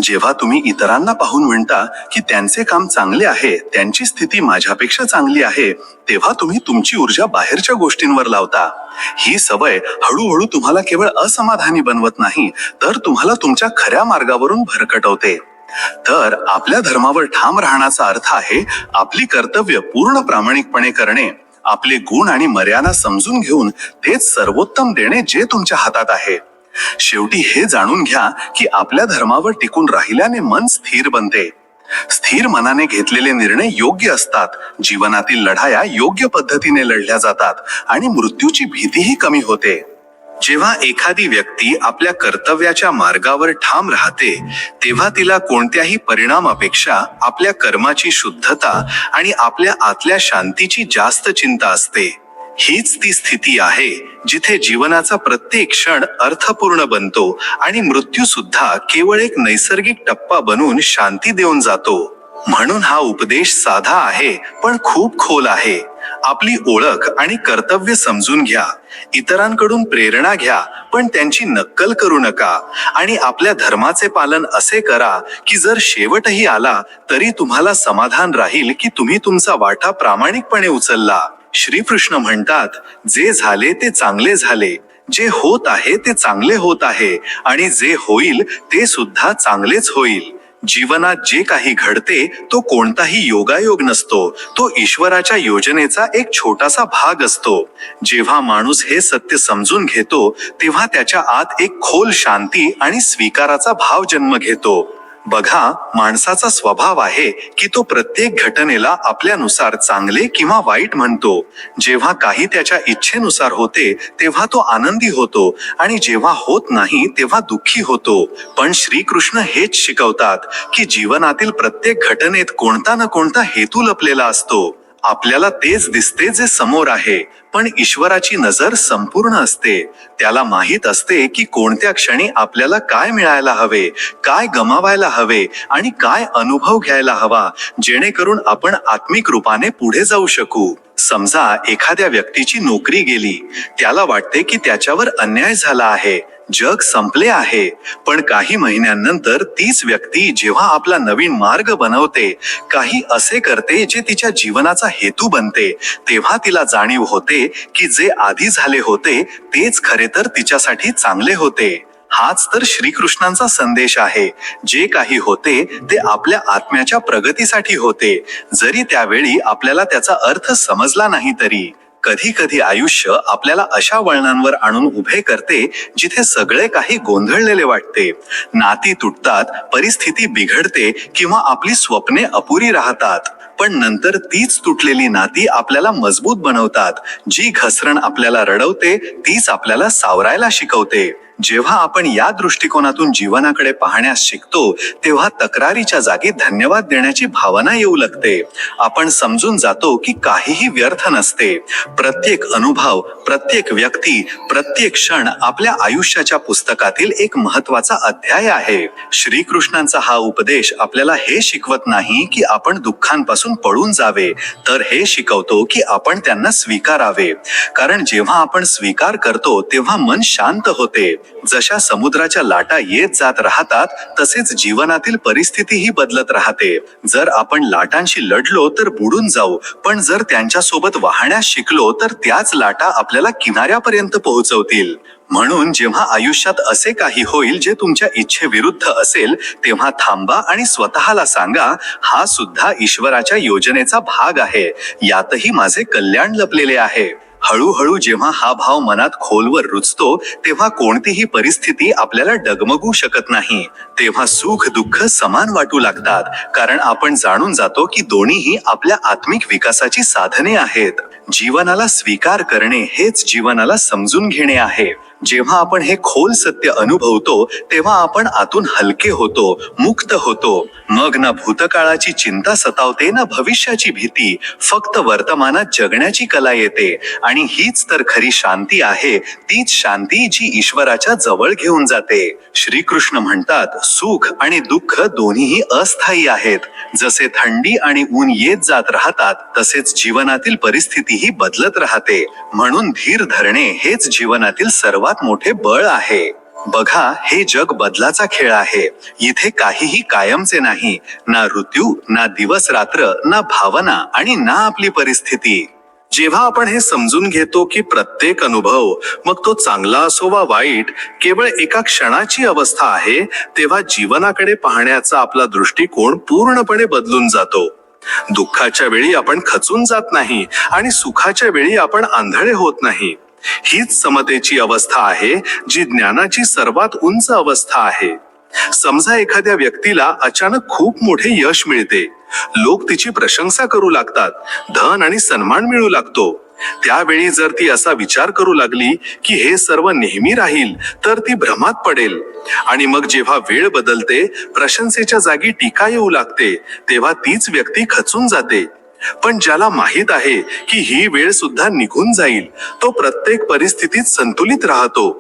जेव्हा तुम्ही इतरांना पाहून म्हणता की त्यांचे काम चांगले आहे, त्यांची स्थिती माझ्यापेक्षा चांगली आहे, तेव्हा तुम्ही तुमची ऊर्जा बाहेरच्या गोष्टींवर लावता. ही सवय हळूहळू तुम्हाला केवळ असमाधानी बनवत नाही, तर तुम्हाला तुमच्या खऱ्या मार्गावरून भरकटवते. तर आपल्या धर्मावर ठाम राहण्याचा अर्थ आहे आपली कर्तव्य पूर्ण प्रामाणिकपणे करणे, आपले गुण आणि मर्यादा समजून घेऊन तेच सर्वोत्तम देणे जे तुमच्या हातात आहे. शेवटी हे जाणून घ्या की आपल्या धर्मावर टिकून राहिल्याने मन स्थिर बनते. स्थिर मनाने घेतलेले निर्णय योग्य असतात, जीवनातील लढाया योग्य पद्धतीने लढल्या जातात आणि मृत्यूची भीतीही कमी होते. जेव्हा एखादी व्यक्ती आपल्या कर्तव्याच्या मार्गावर ठाम राहते, तेव्हा तिला कोणत्याही परिणामापेक्षा आपल्या कर्माची शुद्धता आणि आपल्या आतल्या शांतीची जास्त चिंता असते. हीच ती स्थिती आहे जिथे जीवनाचा प्रत्येक क्षण अर्थपूर्ण बनतो आणि मृत्यू सुद्धा केवळ एक नैसर्गिक टप्पा बनून शांती देऊन जातो. म्हणून हा उपदेश साधा आहे पण खूप खोल आहे. आपली ओळख आणि कर्तव्य समजून घ्या, इतरांकडून प्रेरणा घ्या पण त्यांची नक्कल करू नका, आणि आपल्या धर्माचे पालन असे करा की जर शेवटही आला तरी तुम्हाला समाधान राहील की तुम्ही तुमचा वाटा प्रामाणिकपणे उचलला. श्रीकृष्ण म्हणतात, जे झाले ते चांगले झाले, जे होत आहे ते चांगले होत आहे, आणि जे होईल ते सुद्धा चांगलेच होईल. जीवनात जे काही घडते तो कोणताही योगायोग नसतो, तो ईश्वराच्या योजनेचा एक छोटासा भाग असतो. जेव्हा माणूस हे सत्य समजून घेतो तेव्हा त्याच्या आत एक खोल शांती आणि स्वीकाराचा भाव जन्म घेतो. बघा, माणसाचा स्वभाव आहे की तो प्रत्येक घटनेला आपल्यानुसार चांगले किंवा वाईट म्हणतो. जेव्हा काही त्याच्या इच्छेनुसार होते तेव्हा तो आनंदी होतो आणि जेव्हा होत नाही तेव्हा दुःखी होतो. पण श्रीकृष्ण हेच शिकवतात की जीवनातील प्रत्येक घटनेत कोणता ना कोणता हेतू लपलेला असतो. आपल्याला तेच दिसते जे समोर आहे, पण ईश्वराची नजर संपूर्ण असते. त्याला माहित असते की कोणत्या क्षणी आपल्याला काय मिळायला हवे, काय गमावायला हवे आणि काय अनुभव घ्यायला हवा, जेणेकरून आपण आत्मिक रूपाने पुढे जाऊ शकू. समजा एखाद्या व्यक्तीची नोकरी गेली, त्याला वाटते की त्याच्यावर अन्याय झाला आहे, जग संपले आहे. पण काही महिन्यांनंतर तीच व्यक्ती जेव्हा आपला नवीन मार्ग बनवते, काही असे करते जे तिच्या जीवनाचा हेतू बनते, तेव्हा तिला जाणीव होते की जे आधी झाले होते तेच खरे तर तिच्यासाठी चांगले होते. हाच तर श्रीकृष्णांचा संदेश आहे. जे काही होते ते आपल्या आत्म्याच्या प्रगतीसाठी होते, जरी त्यावेळी आपल्याला त्याचा अर्थ समजला नाही तरी. कधी कधी आयुष्य आपल्याला अशा वळणांवर आणून उभे करते जिथे सगळे काही गोंधळलेले वाटते. नाती तुटतात, परिस्थिती बिघडते किंवा आपली स्वप्ने अपुरी राहतात. पण नंतर तीच तुटलेली नाती आपल्याला मजबूत बनवतात. जी घसरण आपल्याला रडवते तीच आपल्याला सावरायला शिकवते. जेव्हा आपण या दृष्टिकोनातून जीवनाकडे पाहण्यास शिकतो तेव्हा तक्रारीच्या जागी धन्यवाद देण्याची भावना येऊ लागते. आपण समजून जातो की काहीही व्यर्थ नसते. प्रत्येक अनुभव, प्रत्येक व्यक्ती, प्रत्येक क्षण आपल्या आयुष्याच्या पुस्तकातील एक महत्वाचा अध्याय आहे. श्रीकृष्णांचा हा उपदेश आपल्याला हे शिकवत नाही की आपण दुःखांपासून पळून जावे, तर हे शिकवतो की आपण त्यांना स्वीकारावे. कारण जेव्हा आपण स्वीकार करतो तेव्हा मन शांत होते. जशा समुद्राच्या लाटा येत जात राहतात तसेच जीवनातील परिस्थितीही बदलत राहते. जर आपण लाटांशी लढलो तर बुडून जाऊ, पण जर त्यांच्यासोबत वाहण्यास शिकलो तर त्याच लाटा आपल्याला किनाऱ्यापर्यंत पोहोचवतील. म्हणून जेव्हा आयुष्यात असे काही होईल जे तुमच्या इच्छेविरुद्ध असेल तेव्हा थांबा आणि स्वतःला सांगा, हा सुद्धा ईश्वराच्या योजनेचा भाग आहे, यातही माझे कल्याण लपलेले आहे. हळूहळू जेव्हा हा भाव मनात खोलवर रुजतो तेव्हा कोणतीही परिस्थिती आपल्याला डगमगू शकत नाही. तेव्हा सुख दुःख समान वाटू लागतात, कारण आपण जाणून जातो की दोन्हीही आपल्या आत्मिक विकासाची साधने आहेत. जीवनाला स्वीकार करणे हेच जीवनाला समजून घेणे आहे. जेव्हा आपण हे खोल सत्य अनुभवतो तेव्हा आपण आतून हलके होतो, मुक्त होतो. मग ना भूतकाळाची चिंता सतावते ना भविष्याची भीती, फक्त वर्तमानात जगण्याची कला येते. आणि हीच तर खरी शांती आहे, तीच शांती जी ईश्वराच्या जवळ घेऊन जाते. श्रीकृष्ण म्हणतात, सुख आणि दुःख दोन्हीही अस्थायी आहेत. जसे थंडी आणि ऊन येत जात राहतात तसेच जीवनातील परिस्थितीही बदलत राहते. म्हणून धीर धरणे हेच जीवनातील सर्वात मोठे बळ आहे. बघा, हे जग बदलाचा खेळ आहे. इथे काहीही कायमचे नाही, ना ऋतू, ना दिवस रात्र, ना भावना आणि ना आपली परिस्थिती. जेव्हा आपण हे समजून घेतो की प्रत्येक अनुभव, मग तो चांगला असो वा वाईट, केवळ एका क्षणाची अवस्था आहे, तेव्हा जीवनाकडे पाहण्याचा आपला दृष्टिकोन पूर्णपणे बदलून जातो. दुःखाच्या वेळी आपण खचून जात नाही आणि सुखाच्या वेळी आपण आंधळे होत नाही. हीच समतेची अवस्था आहे, जी ज्ञानाची सर्वात उंच अवस्था आहे. समजा एखाद्या व्यक्तीला अचानक खूप मोठे यश मिळते. लोक तिची प्रशंसा करू लागतात, धन आणि सन्मान मिळू लागतो. त्यावेळी जर ती असा विचार करू लागली की हे सर्व नेहमी राहील, तर ती भ्रमात पडेल. आणि मग जेव्हा वेळ बदलते, प्रशंसेच्या जागी टीका येऊ लागते, तेव्हा तीच व्यक्ती खचून जाते. पण ज्याला माहित आहे की ही वेळ सुद्धा निघून जाईल, तो प्रत्येक परिस्थितीत संतुलित राहतो.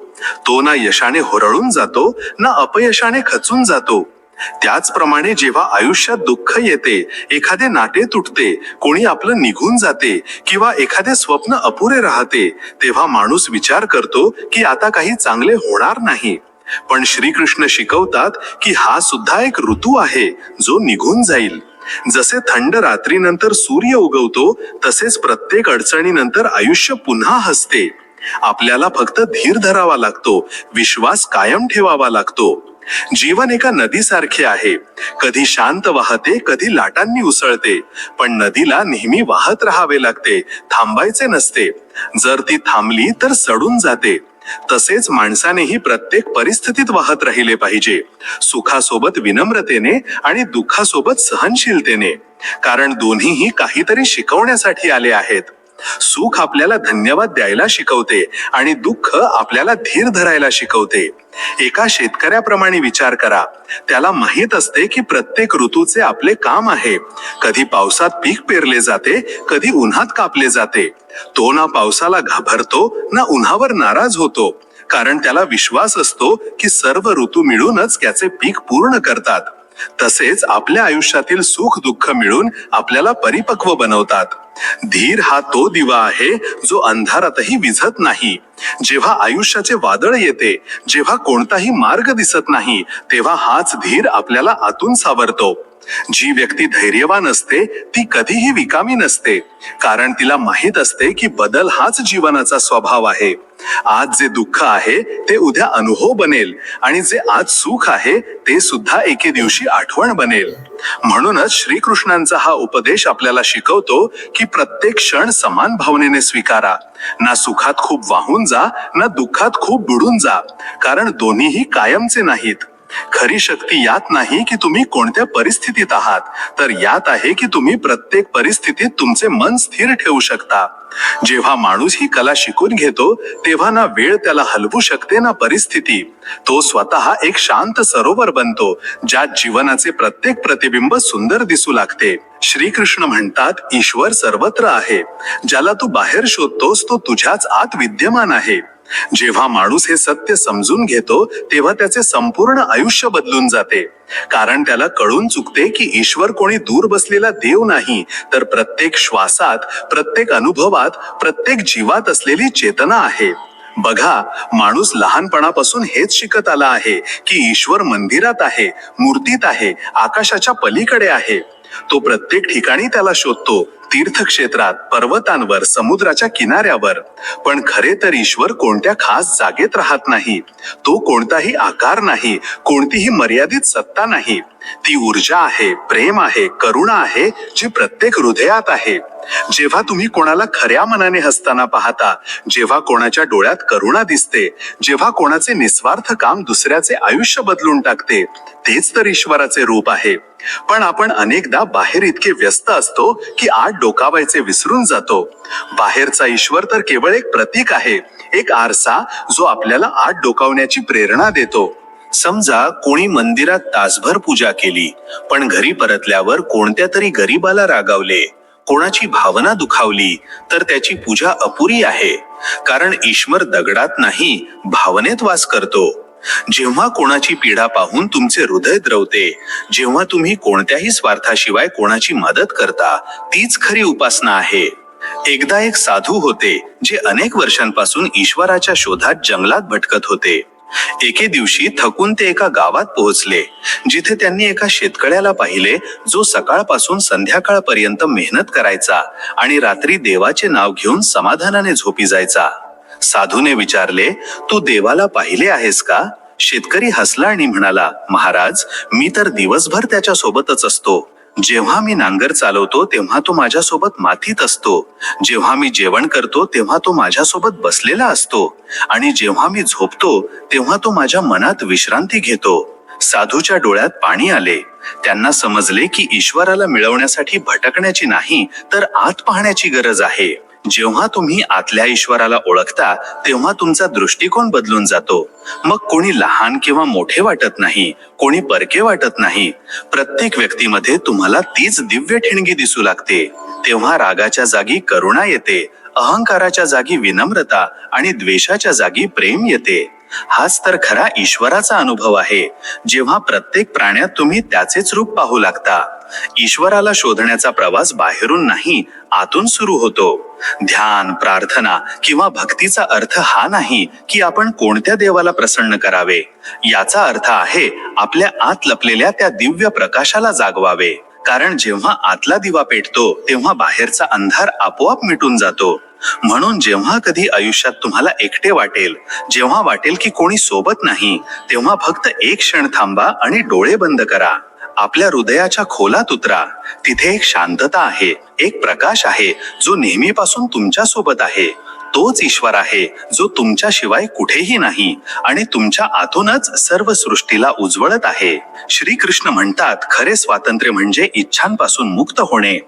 तो ना यशाने हुरळून जातो ना अपयशाने खचून जातो. त्याचप्रमाणे जेव्हा आयुष्यात दुःख येते, एखादे नाते तुटते, कोणी आपलं निघून जाते किंवा एखादे स्वप्न अपुरे राहते, तेव्हा माणूस विचार करतो की आता काही चांगले होणार नाही. पण श्रीकृष्ण शिकवतात की हा सुद्धा एक ऋतू आहे जो निघून जाईल. जसे थंड रात्रीनंतर सूर्य उगवतो, तसेच प्रत्येक अडचणीनंतर आयुष्य पुन्हा हसते. आपल्याला फक्त धीर धरावा लागतो, विश्वास कायम ठेवावा लागतो. जीवन एका नदीसारखे आहे, कधी शांत वाहते, कधी लाटांनी उसळते. पण नदीला नेहमी वाहत राहावे लागते, थांबायचे नसते. जर ती थांबली तर सडून जाते. तसेच माणसानेही प्रत्येक परिस्थितीत वाहत राहिले पाहिजे, सुखासोबत विनम्रतेने आणि दुःखासोबत सहनशीलतेने. कारण दोन्हीही काहीतरी शिकवण्यासाठी आले आहेत. सुख आपल्याला धन्यवाद द्यायला शिकवते आणि दुःख आपल्याला धीर धरायला शिकवते. एका शेतकऱ्याप्रमाणे विचार करा. त्याला माहित असते की प्रत्येक ऋतूचे आपले काम आहे. कधी पावसात पीक पेरले जाते, कधी उन्हात कापले जाते. तो ना पावसाला घाबरतो ना उन्हावर नाराज होतो, कारण त्याला विश्वास असतो की सर्व ऋतू मिळूनच त्याचे पीक पूर्ण करतात. तसेच आपल्या आयुष्यातील सुख दुःख मिळून आपल्याला परिपक्व बनवतात. धीर हा तो दिवा आहे जो अंधारातही विझत नाही. जेव्हा आयुष्याचे वादळ येते, जेव्हा कोणताही मार्ग दिसत नाही, तेव्हा हाच धीर आपल्याला आतून सावरतो. जी व्यक्ती धैर्यवान असते ती कधीही विकामी नसते, कारण तिला माहित असते की बदल हाच जीवनाचा स्वभाव आहे. आज जे दुःख आहे ते उद्या अनुभव बनेल आणि जे आज सुख आहे ते सुद्धा एके दिवशी आठवण बनेल. म्हणूनच श्रीकृष्णांचा हा उपदेश आपल्याला शिकवतो की प्रत्येक क्षण समान भावनेने स्वीकारा. ना सुखात खूप वाहून जा, ना दुःखात खूप बुडून जा, कारण दोन्हीही कायमचे नाहीत. खरी शक्ती यात नाही की तुम्ही कोणत्या परिस्थितीत आहात, तर यात आहे की तुम्ही प्रत्येक परिस्थितीत तुमचे मन स्थिर ठेवू शकता. जेव्हा माणूस ही कला शिकून घेतो, तेव्हा ना वेळ त्याला हलवू शकते ना परिस्थिती. तो स्वतः एक शांत सरोवर बनतो, ज्यात जीवनाचे प्रत्येक प्रतिबिंब सुंदर दिसू लागते. श्रीकृष्ण म्हणतात, ईश्वर सर्वत्र आहे. ज्याला तू बाहेर शोधतोस तो तुझ्याच आत विद्यमान आहे. जेव्हा माणूस हे सत्य समजून घेतो, तेव्हा त्याचे संपूर्ण आयुष्य बदलून जाते. कारण त्याला कळून चुकते की ईश्वर कोणी दूर बसलेला देव नाही, तर प्रत्येक श्वासात, प्रत्येक अनुभवात, प्रत्येक जीवात असलेली चेतना आहे. बघा, माणूस लहानपणापासून हेच शिकत आला आहे की ईश्वर मंदिरात आहे, मूर्तीत आहे, आकाशाच्या पलीकडे आहे. तो प्रत्येक ठिकाणी त्याला शोधतो, तीर्थक्षेत्रात, पर्वतांवर, समुद्राच्या किनाऱ्यावर. पण खरे तर ईश्वर कोणत्या खास जागेत राहत नाही. तो कोणताही आकार नाही, कोणतीही मर्यादित सत्ता नाही. ती ऊर्जा आहे, प्रेम आहे, करुणा आहे, जी प्रत्येक हृदयात आहे. जेव्हा तुम्ही कोणाला खऱ्या मनाने हसताना पाहता, जेव्हा कोणाच्या डोळ्यात करुणा दिसते, जेव्हा कोणाचे निस्वार्थ काम दुसऱ्याचे आयुष्य बदलून टाकते, तेच तर ईश्वराचे रूप आहे. पण आपण अनेकदा बाहेर इतके व्यस्त असतो की आत डोकावायचे विसरून जातो. बाहेरचा ईश्वर तर केवळ एक प्रतीक आहे, एक आरसा जो आपल्याला आत डोकावण्याची प्रेरणा देतो. समजा कोणी मंदिरात तासभर पूजा केली, पण घरी परतल्यावर कोणत्या तरी गरीबाला रागावले, कोणाची भावना दुखावली, तर त्याची पूजा अपुरी आहे. कारण ईश्वर दगडात नाही, भावनेत वास करतो. जेव्हा कोणाची पीडा पाहून तुमचे हृदय द्रवते, जेव्हा तुम्ही कोणत्याही स्वार्थाशिवाय कोणाची मदत करता, तीच खरी उपासना आहे. एकदा एक साधू होते जे अनेक वर्षांपासून ईश्वराच्या शोधात जंगलात भटकत होते. एके दिवशी थकून ते एका गावात पोहोचले, जिथे त्यांनी एका शेतकऱ्याला पाहिले जो सकाळपासून संध्याकाळपर्यंत मेहनत करायचा आणि रात्री देवाचे नाव घेऊन समाधानाने झोपी जायचा. साधूने विचारले, तू देवाला पाहिले आहेस का? शेतकरी हसला आणि म्हणाला, महाराज, मी तर दिवसभर त्याच्या सोबतच असतो. जेव्हा मी नांगर चालवतो तेव्हा तो माझ्यासोबत मातीत असतो, जेव्हा मी जेवण करतो तेव्हा तो माझ्यासोबत बसलेला असतो, आणि जेव्हा मी झोपतो तेव्हा तो माझ्या मनात विश्रांती घेतो. साधूच्या डोळ्यात पाणी आले. त्यांना समजले की ईश्वराला मिळवण्यासाठी भटकण्याची नाही, तर आत पाहण्याची गरज आहे. जेव्हा तुम्ही आतल्या ईश्वराला ओळखता तेव्हा तुमचा दृष्टिकोन बदलून जातो. मग कोणी लहान किंवा मोठे वाटत नाही, कोणी परके वाटत नाही. प्रत्येक व्यक्तीमध्ये तुम्हाला तीच दिव्य ठिणगी दिसू लागते. तेव्हा रागाच्या जागी करुणा येते, अहंकाराच्या जागी विनम्रता आणि द्वेषाच्या जागी प्रेम येते. हाच तर खरा ईश्वराचा अनुभव आहे, जेव्हा प्रत्येक प्राण्यात तुम्ही त्याचेच रूप पाहू लागता. ईश्वराला शोधण्याचा प्रवास बाहेरून नाही, आतून सुरू होतो. ध्यान, प्रार्थना किंवा भक्तीचा अर्थ हा नाही की आपण कोणत्या देवाला प्रसन्न करावे. याचा अर्थ आहे आपल्या आत लपलेल्या त्या दिव्य प्रकाशाला जागवावे. कारण जेव्हा आतला दिवा पेटतो तेव्हा बाहेरचा अंधार आपोआप मिटून जातो. म्हणून जेव्हा कधी आयुष्यात तुम्हाला एकटे वाटेल, जेव्हा वाटेल की कोणी सोबत नाही, तेव्हा फक्त एक क्षण थांबा आणि डोळे बंद करा. आपल्या हृदयाच्या खोलात उतरा. तिथे एक शांतता आहे, एक प्रकाश आहे जो नेहमीपासून तुमच्या सोबत आहे. तोच ईश्वर आहे जो तुमच्याशिवाय कुठेही नाही आणि तुमच्या आतूनच सर्व सृष्टीला उजवळत आहे. श्रीकृष्ण म्हणतात, खरे स्वातंत्र्य म्हणजे इच्छांपासून मुक्त होणे.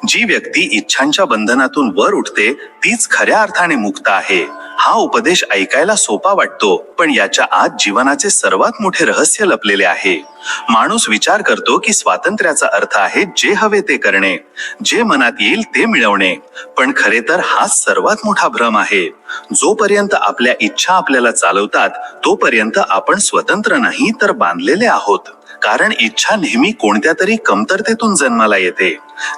जी व्यक्ती इच्छांच्या बंधनातून वर उठते तीच खऱ्या अर्थाने मुक्त आहे. हा उपदेश ऐकायला सोपा वाटतो, पण याच्या आत जीवनाचे सर्वात मोठे रहस्य लपलेले आहे. माणूस विचार करतो की स्वातंत्र्याचा अर्थ आहे जे हवे ते करणे, जे मनात येईल ते मिळवणे. पण खरे तर हाच सर्वात मोठा भ्रम आहे. जोपर्यंत आपल्या इच्छा आपल्याला चालवतात तोपर्यंत आपण स्वतंत्र नाही, तर बांधलेले आहोत. कारण इच्छा नेहमी कोणत्या तरी कमतरतेतून जन्माला येते.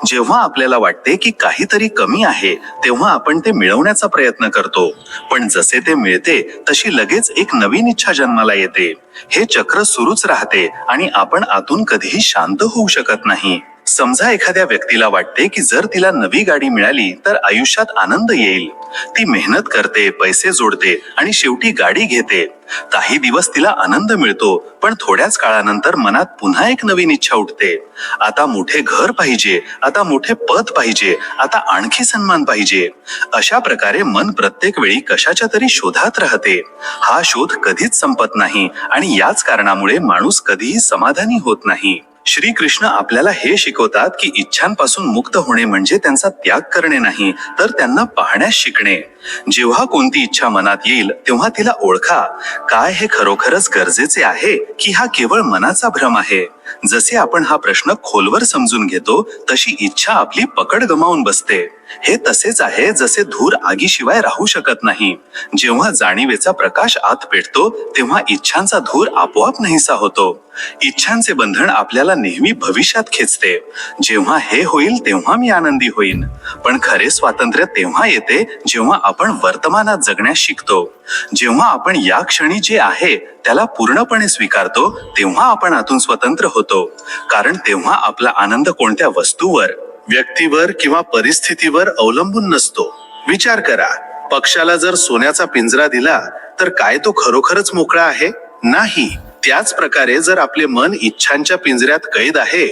जेव्हा आपल्याला वाटते की काहीतरी कमी आहे तेव्हा आपण ते मिळवण्याचा प्रयत्न करतो, पण जसे ते मिळते तशी लगेच एक नवीन इच्छा जन्माला येते. हे चक्र सुरूच राहते आणि आपण आतून कधीही शांत होऊ शकत नाही. समजा एखाद्या व्यक्तीला वाटते की जर तिला नवी गाडी मिळाली तर आयुष्यात आनंद येईल. ती मेहनत करते, पैसे जोडते आणि शेवटी गाडी घेते. काही दिवस तिला आनंद मिळतो, पण थोड्याच काळानंतर मनात पुन्हा एक नवीन इच्छा उठते. आता मोठे घर पाहिजे, आता मोठे पद पाहिजे, आता आणखी सन्मान पाहिजे. अशा प्रकारे मन प्रत्येक वेळी कशाच्या तरी शोधात राहते. हा शोध कधीच संपत नाही आणि याच कारणामुळे माणूस कधीही समाधानी होत नाही. श्रीकृष्ण आपल्याला हे शिकवतात की इच्छांपासून मुक्त होणे म्हणजे त्यांचा त्याग करणे नाही, तर त्यांना पाहण्यास शिकणे. जेव्हा कोणती इच्छा मनात येईल तेव्हा तिला ओळखा. काय हे खरोखरच गरजेचे आहे की हा केवळ मनाचा भ्रम आहे? जसे आपण हा प्रश्न खोलवर समजून घेतो तशी इच्छा आपली पकड गमावून बसते. हे तसेच आहे जसे धूर आगीशिवाय राहू शकत नाही. जेव्हा जाणीवेचा प्रकाश आत पेटतो तेव्हा इच्छांचा धूर आपोआप नाहीसा होतो. इच्छांचे बंधन आपल्याला नेहमी भविष्यात खेचते. जेव्हा हे होईल तेव्हा मी आनंदी होईन. पण खरे स्वातंत्र्य तेव्हा येते जेव्हा आपण वर्तमानात जगण्यास शिकतो. जेव्हा आपण या क्षणी जे आहे त्याला पूर्णपणे स्वीकारतो तेव्हा आपण आतून स्वतंत्र होतो. कारण तेव्हा आपला आनंद कोणत्या वस्तूवर, व्यक्तीवर किंवा परिस्थितीवर अवलंबून नसतो. विचार करा, पक्षाला जर सोन्याचा पिंजरा दिला तर काय तो खरोखरच मोकळा आहे? नाही. त्याच प्रकारे जर आपले मन इच्छांच्या पिंजऱ्यात कैद आहे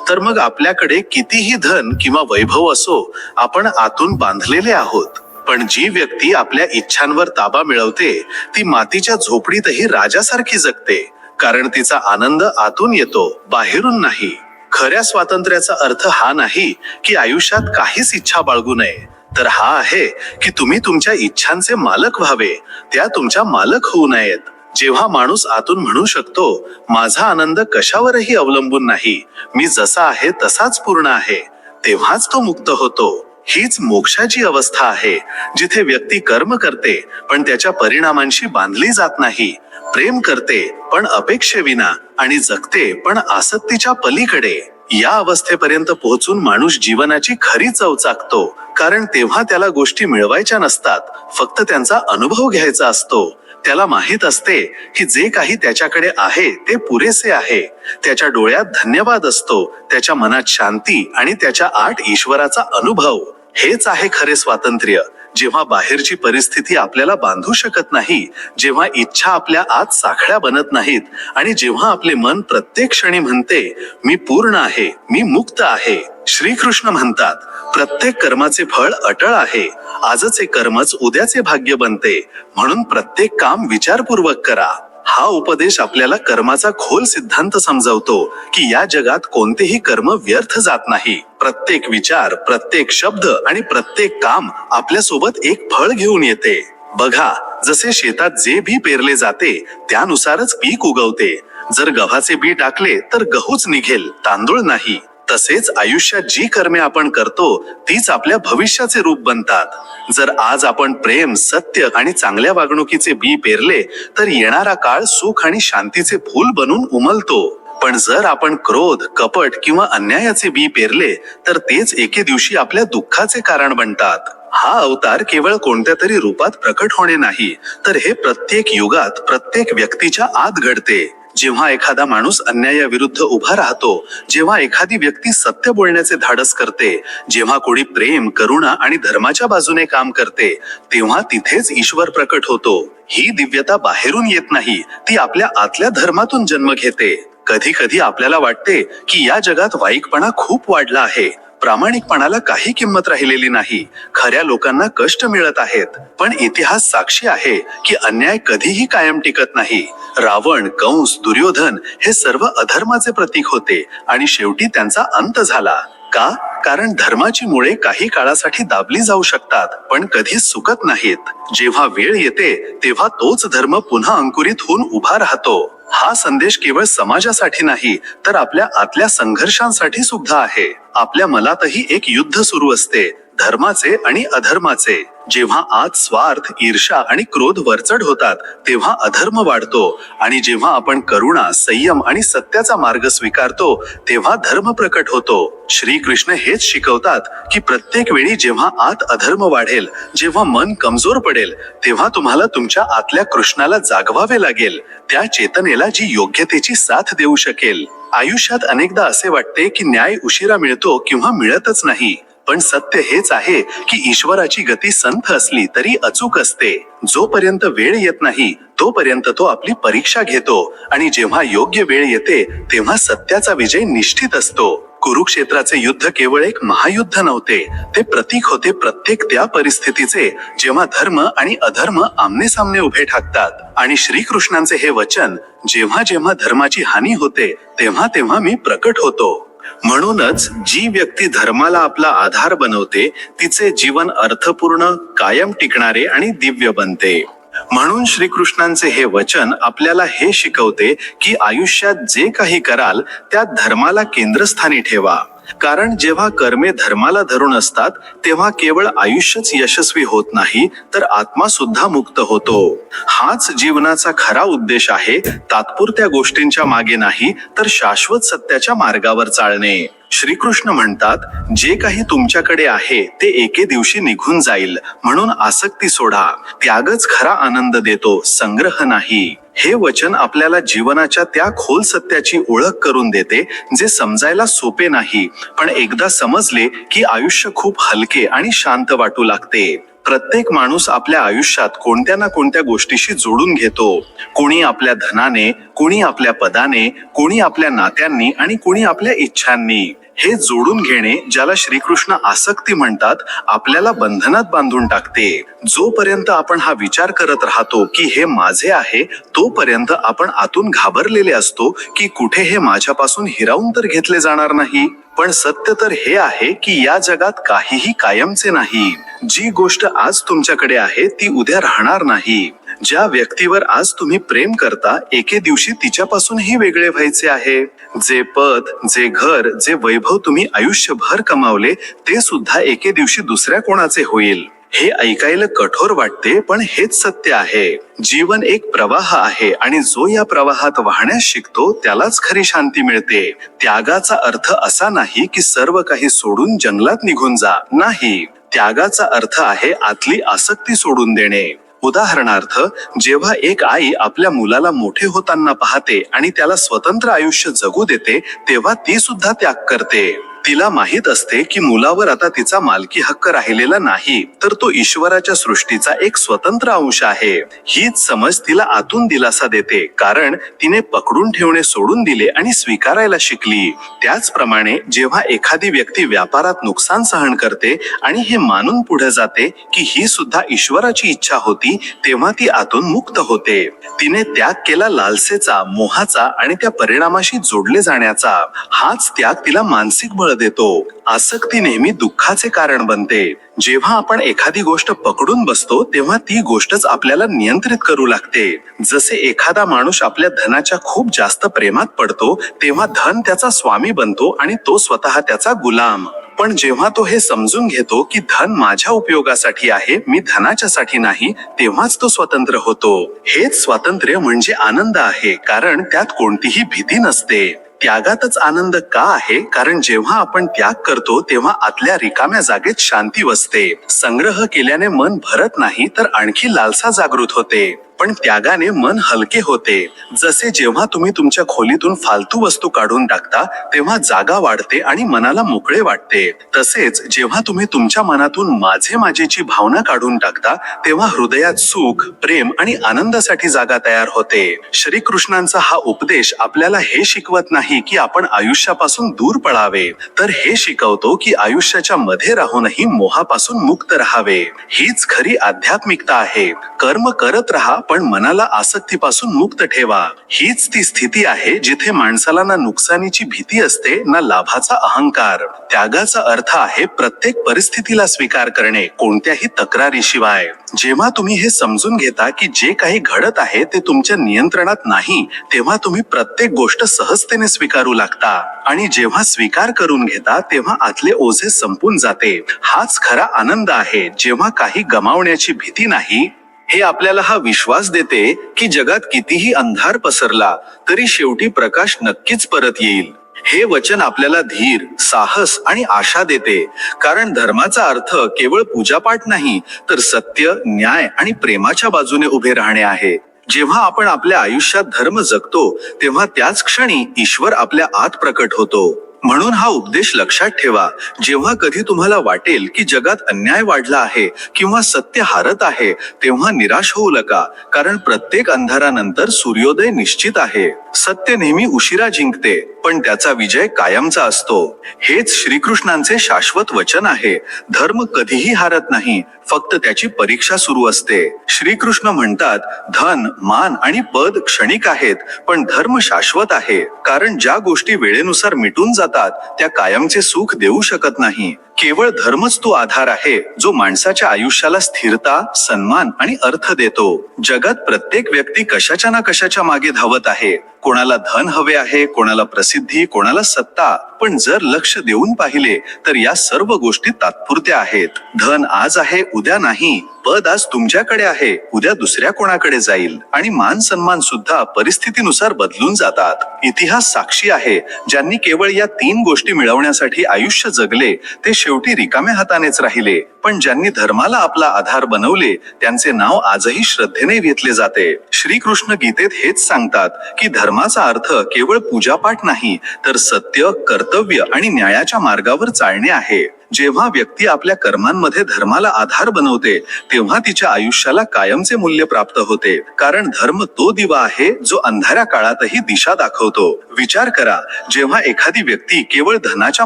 तर मग आपल्याकडे कितीही धन किंवा वैभव असो, आपण आतून बांधलेले आहोत. पण जी व्यक्ती आपल्या इच्छांवर ताबा मिळवते ती मातीच्या झोपडीतही राजासारखी जगते. कारण तिचा आनंद आतून येतो, बाहेरून नाही. खऱ्या स्वातंत्र्याचा अर्थ हा नाही की आयुष्यात काहीच इच्छा बाळगू नये, तर हा आहे की तुम्ही तुमच्या इच्छांचे मालक व्हावे, त्या तुमच्या मालक होऊ नयेत. जेव्हा माणूस आतून म्हणू शकतो, माझा आनंद कशावरही अवलंबून नाही, मी जसा आहे तसाच पूर्ण आहे, तेव्हाच तो मुक्त होतो. हीच मोक्षाची अवस्था आहे, जिथे व्यक्ती कर्म करते पण त्याच्या परिणामांशी बांधली जात नाही, प्रेम करते पण अपेक्षेविना, आणि जगते पण आसक्तीच्या पलीकडे. या अवस्थेपर्यंत पोहोचून माणूस जीवनाची खरी चव चाखतो. कारण तेव्हा त्याला गोष्टी मिळवायच्या नसतात, फक्त त्यांचा अनुभव घ्यायचा असतो. त्याला माहित असते की जे काही त्याच्याकडे आहे ते पुरेसे आहे. त्याच्या डोळ्यात धन्यवाद असतो, त्याच्या मनात शांती आणि त्याच्या आत ईश्वराचा अनुभव. हेच आहे खरे स्वातंत्र्य. जेव्हा बाहेरची परिस्थिती आपल्याला बांधू शकत नाही, जेव्हा इच्छा आपल्या आत साखळ्या बनत नाहीत, आणि जेव्हा आपले मन प्रत्येक क्षणी म्हणते, मी पूर्ण आहे, मी मुक्त आहे. श्रीकृष्ण म्हणतात, प्रत्येक कर्माचे फळ अटळ आहे. आजचे कर्मच उद्याचे भाग्य बनते. म्हणून प्रत्येक काम विचारपूर्वक करा. हा उपदेश आपल्याला कर्माचा खोल सिद्धांत समजावतो की या जगात कोणतेही कर्म व्यर्थ जात नाही. प्रत्येक विचार, प्रत्येक शब्द आणि प्रत्येक काम आपल्यासोबत एक फळ घेऊन येते. बघा, जसे शेतात जे बी पेरले जाते त्यानुसारच पीक उगवते. जर गव्हाचे बी टाकले तर गहूच निघेल, तांदूळ नाही. तसेच आयुष्यात जी कर्मे आपण करतो तीच आपल्या भविष्याचे रूप बनतात. जर आज आपण प्रेम, सत्य आणि चांगल्या वागणुकीचे बी पेरले तर येणारा काळ सुख आणि शांतीचे फूल बनून उमलतो. पण जर आपण क्रोध, कपट किंवा अन्यायाचे बी पेरले तर तेच एके दिवशी आपल्या दुःखाचे कारण बनतात. हा अवतार केवळ कोणत्या तरी रूपात प्रकट होणे नाही, तर हे प्रत्येक युगात प्रत्येक व्यक्तीच्या आत घडते. जेव्हा एखादा माणूस अन्यायाविरुद्ध उभा राहतो, जेव्हा एखादी व्यक्ती सत्य बोलण्याचे धाडस करते, जेव्हा कोणी प्रेम, करुणा आणि धर्माच्या बाजूने काम करते, तेव्हा तिथेच ईश्वर प्रकट होतो. ही दिव्यता बाहेरून येत नाही, ती आपल्या आतल्या धर्मातून जन्म घेते. कधी कधी आपल्याला वाटते की या जगात वाईकपणा खूप वाढला आहे, प्रामाणिकपणाला काही किंमत राहिलेली नाही, खऱ्या लोकांना कष्ट मिळत आहेत. पण इतिहास साक्षी आहे की अन्याय कधीही कायम टिकत नाही. रावण, कंस, दुर्योधन हे सर्व अधर्माचे प्रतीक होते आणि शेवटी त्यांचा अंत झाला. का? कारण धर्माची मुळे काही काळासाठी दाबली जाऊ शकतात पण कधीच सुकत नाहीत. जेव्हा वेळ येते तेव्हा तोच धर्म पुन्हा अंकुरित होऊन उभा राहतो. हा संदेश केवळ समाजासाठी नाही तर आपल्या आतल्या संघर्षांसाठी सुद्धा आहे. आपल्या मनातही एक युद्ध सुरू असते, धर्माचे आणि अधर्माचे. जेव्हा आत स्वार्थ, ईर्ष्या आणि क्रोध वरचढ होतात तेव्हा अधर्म वाढतो, आणि जेव्हा आपण करुणा, संयम आणि सत्याचा मार्ग स्वीकारतो तेव्हा धर्म प्रकट होतो. श्रीकृष्ण हेच शिकवतात की प्रत्येक वेळी जेव्हा आत अधर्म वाढेल, जेव्हा मन कमजोर पडेल, तेव्हा तुम्हाला तुमच्या आतल्या कृष्णाला जागवावे लागेल, त्या चेतनेला जी योग्यतेची साथ देऊ शकेल. आयुष्यात अनेकदा असे वाटते की न्याय उशिरा मिळतो किंवा मिळतच नाही, पण सत्य हेच आहे की ईश्वराची गती संथ असली तरी अचूक असते. जोपर्यंत वेळ येत नाही तोपर्यंत तो आपली परीक्षा घेतो, आणि जेव्हा योग्य वेळ येते तेव्हा सत्याचा विजय निश्चित असतो. कुरुक्षेत्राचे युद्ध केवळ एक महायुद्ध नव्हते, ते प्रतीक होते प्रत्येक त्या परिस्थितीचे जेव्हा धर्म आणि अधर्म आमने सामने उभे ठाकतात. आणि श्रीकृष्णांचे हे वचन, जेव्हा जेव्हा धर्माची हानी होते तेव्हा तेव्हा मी प्रकट होतो. म्हणूनच जी व्यक्ती धर्माला आपला आधार बनवते तिचे जीवन अर्थपूर्ण, कायम टिकणारे आणि दिव्य बनते. म्हणून श्रीकृष्णांचे हे वचन आपल्याला हे शिकवते की आयुष्यात जे काही कराल त्यात धर्माला केंद्रस्थानी ठेवा. कारण जेव्हा कर्मे धर्माला धरून असतात तेव्हा केवळ आयुष्यच यशस्वी होत नाही तर आत्मा सुद्धा मुक्त होतो. हाच जीवनाचा खरा उद्देश आहे, तात्पुरत्या गोष्टींच्या मागे नाही तर शाश्वत सत्याच्या मार्गावर चालणे. श्रीकृष्ण म्हणतात, जे काही तुमच्याकडे आहे ते एके दिवशी निघून जाईल, म्हणून आसक्ती सोडा. त्यागच खरा आनंद देतो, संग्रह नाही. हे वचन आपल्याला जीवनाच्या त्या खोल सत्याची ओळख करून देते जे समजायला सोपे नाही, पण एकदा समजले की आयुष्य खूप हलके आणि शांत वाटू लागते. प्रत्येक माणूस आपल्या आयुष्यात कोणत्या ना कोणत्या गोष्टीशी जोडून घेतो. कोणी आपल्या धनाने, कोणी आपल्या पदाने, कोणी आपल्या नात्यांनी आणि कोणी आपल्या इच्छांनी. हे जोडून घेणे, ज्याला श्रीकृष्ण आसक्ती म्हणतात, आपल्याला बंधनात बांधून टाकते. जोपर्यंत आपण हा विचार करत राहतो की हे माझे आहे, तोपर्यंत आपण आतून घाबरलेले असतो की कुठे हे माझ्यापासून हिरावून तर घेतले जाणार नाही. पण सत्य तर हे आहे की या जगात काहीही कायमचे नाही. जी गोष्ट आज तुमच्याकडे आहे ती उद्या राहणार नाही. ज्या व्यक्तीवर आज तुम्ही प्रेम करता, एके दिवशी तिच्यापासूनही वेगळे व्हायचे आहे. जे पद, जे घर, जे वैभव तुम्ही आयुष्यभर कमावले ते सुद्धा एके दिवशी दुसऱ्या कोणाचे होईल. हे ऐकायला कठोर वाटते, पण हेच सत्य आहे. जीवन एक प्रवाह आहे आणि जो या प्रवाहात वाहण्यास शिकतो त्यालाच खरी शांती मिळते. त्यागाचा अर्थ असा नाही की सर्व काही सोडून जंगलात निघून जा, नाही. त्यागाचा अर्थ आहे आतली आसक्ती सोडून देणे. उदाहरणार्थ, जेव्हा एक आई आपल्या मुलाला मोठे होताना पाहते आणि त्याला स्वतंत्र आयुष्य जगू देते, तेव्हा ती सुद्धा त्याग करते. तिला माहित असते की मुलावर आता तिचा मालकी हक्क राहिलेला नाही, तर तो ईश्वराच्या सृष्टीचा एक स्वतंत्र अंश आहे. हीच समज तिला आतून दिलासा देते, कारण तिने पकडून ठेवणे सोडून दिले आणि स्वीकारायला शिकली. त्याचप्रमाणे जेव्हा एखादी व्यक्ती व्यापारात नुकसान सहन करते आणि हे मानून पुढे जाते की ही सुद्धा ईश्वराची इच्छा होती, तेव्हा ती आतून मुक्त होते. तिने त्याग केला लालसेचा, मोहाचा आणि त्या परिणामाशी जोडले जाण्याचा. हाच त्याग तिला मानसिक बळ देतो. आसक्ती नेहमी दुःखाचे कारण बनते. जेव्हा आपण एखादी गोष्ट पकडून बसतो तेव्हा ती गोष्टच आपल्याला नियंत्रित करू लागते. जसे एखादा माणूस आपल्या धनाच्या खूप जास्त प्रेमात पडतो तेव्हा धन त्याचा स्वामी बनतो आणि तो स्वतः त्याचा गुलाम. पण जेव्हा तो हे समजून घेतो की धन माझ्या उपयोगासाठी आहे, मी धनाच्यासाठी नाही, तेव्हाच तो स्वतंत्र होतो. हेच स्वातंत्र्य म्हणजे आनंद आहे, कारण त्यात कोणतीही भीती नसते. त्यागातच आनंद का आहे? कारण जेव्हा आपण त्याग करतो तेव्हा आतल्या रिकाम्या जागेत शांती वसते. संग्रह केल्याने मन भरत नाही तर आणखी लालसा जागृत होते. पण त्यागाने मन हलके होते. जसे जेव्हा तुम्ही तुमच्या खोलीतून फालतू वस्तू काढून टाकता तेव्हा जागा वाढते आणि मनाला मोकळे वाटते. तसेच जेव्हा तुम्ही तुमच्या मनातून माझे माझेची भावना काढून टाकता तेव्हा हृदयात सुख, प्रेम आणि आनंदासाठी जागा तयार होते. श्रीकृष्णांचा हा उपदेश आपल्याला हे शिकवत नाही की आपण आयुष्यापासून दूर पळावे, तर हे शिकवतो की आयुष्याच्या मध्ये राहूनही मोहापासून मुक्त राहावे. हीच खरी आध्यात्मिकता आहे. कर्म करत राहा, पण मनाला आसक्तीपासून मुक्त ठेवा. हीच ती स्थिती आहे जिथे माणसाला ना नुकसानीची भीती असते ना लाभाचा अहंकार. त्यागाचा अर्थ आहे प्रत्येक परिस्थितीला स्वीकार करणे, कोणत्याही तक्रारीशिवाय. जेव्हा तुम्ही हे समजून घेता की जे काही घडत आहे ते तुमच्या नियंत्रणात नाही, तेव्हा तुम्ही प्रत्येक गोष्ट सहजतेने स्वीकारू लागता. आणि जेव्हा स्वीकार करून घेता तेव्हा आतले ओझे संपून जाते. हाच खरा आनंद आहे, जेव्हा काही गमावण्याची भीती नाही. हे आपल्याला हा विश्वास देते की जगात कितीही अंधार पसरला तरी शेवटी प्रकाश नक्कीच परत येईल. हे वचन आपल्याला धीर, साहस आणि आशा देते, कारण धर्माचा अर्थ केवळ पूजापाठ नाही तर सत्य, न्याय आणि प्रेमाच्या बाजूने उभे राहणे आहे. जेव्हा आपण आपल्या आयुष्यात धर्म जगतो तेव्हा त्याच क्षणी ईश्वर आपल्या आत प्रकट होतो. म्हणून हा उपदेश लक्षात ठेवा. जेव्हा कधी तुम्हाला वाटेल की जगात अन्याय वाढला आहे किंवा सत्य हारत आहे, तेव्हा निराश होऊ नका, कारण प्रत्येक अंधारानंतर सूर्योदय निश्चित आहे. सत्य नेहमी उशिरा जिंकते, पण त्याचा विजय कायमचा असतो. हेच श्रीकृष्णांचे शाश्वत वचन आहे. धर्म कधीही हारत नाही, फक्त त्याची परीक्षा सुरू असते. श्रीकृष्ण म्हणतात, धन, मान आणि पद क्षणिक आहेत, पण धर्म शाश्वत आहे. कारण ज्या गोष्टी वेळेनुसार मिटून जातात त्या कायमचे सुख देऊ शकत नाही. केवळ धर्मच तो आधार आहे जो माणसाच्या आयुष्याला स्थिरता, सन्मान आणि अर्थ देतो. जगात प्रत्येक व्यक्ती कशाच्या ना कशाच्या मागे धावत आहे. कोणाला धन हवे आहे, कोणाला प्रसिद्धी, कोणाला सत्ता. पण जर लक्ष देऊन पाहिले तर या सर्व गोष्टी तात्पुरत्या आहेत. धन आज आहे, उद्या नाही. पद आज तुमच्याकडे आहे, उद्या दुसऱ्या कोणाकडे जाईल. आणि मान सन्मान सुद्धा परिस्थितीनुसार बदलून जातात. इतिहास साक्षी आहे, ज्यांनी केवळ या 3 गोष्टी मिळवण्यासाठी आयुष्य जगले ते शेवटी रिकाम्या हातानेच राहिले. पण ज्यांनी धर्माला आपला आधार बनवले त्यांचे नाव आजही श्रद्धेने घेतले जाते. श्रीकृष्ण गीतेत हेच सांगतात की धर्माचा अर्थ केवळ पूजापाठ नाही, तर सत्य, कर्तव्य आणि न्यायाच्या मार्गावर चालणे आहे. जेव्हा व्यक्ती आपल्या कर्मांमध्ये धर्माला आधार बनवते तेव्हा तिच्या आयुष्याला कायमचे मूल्य प्राप्त होते. कारण धर्म तो दिवा आहे जो अंधाऱ्या काळातही दिशा दाखवतो. विचार करा, जेव्हा एखादी व्यक्ती केवळ धनाच्या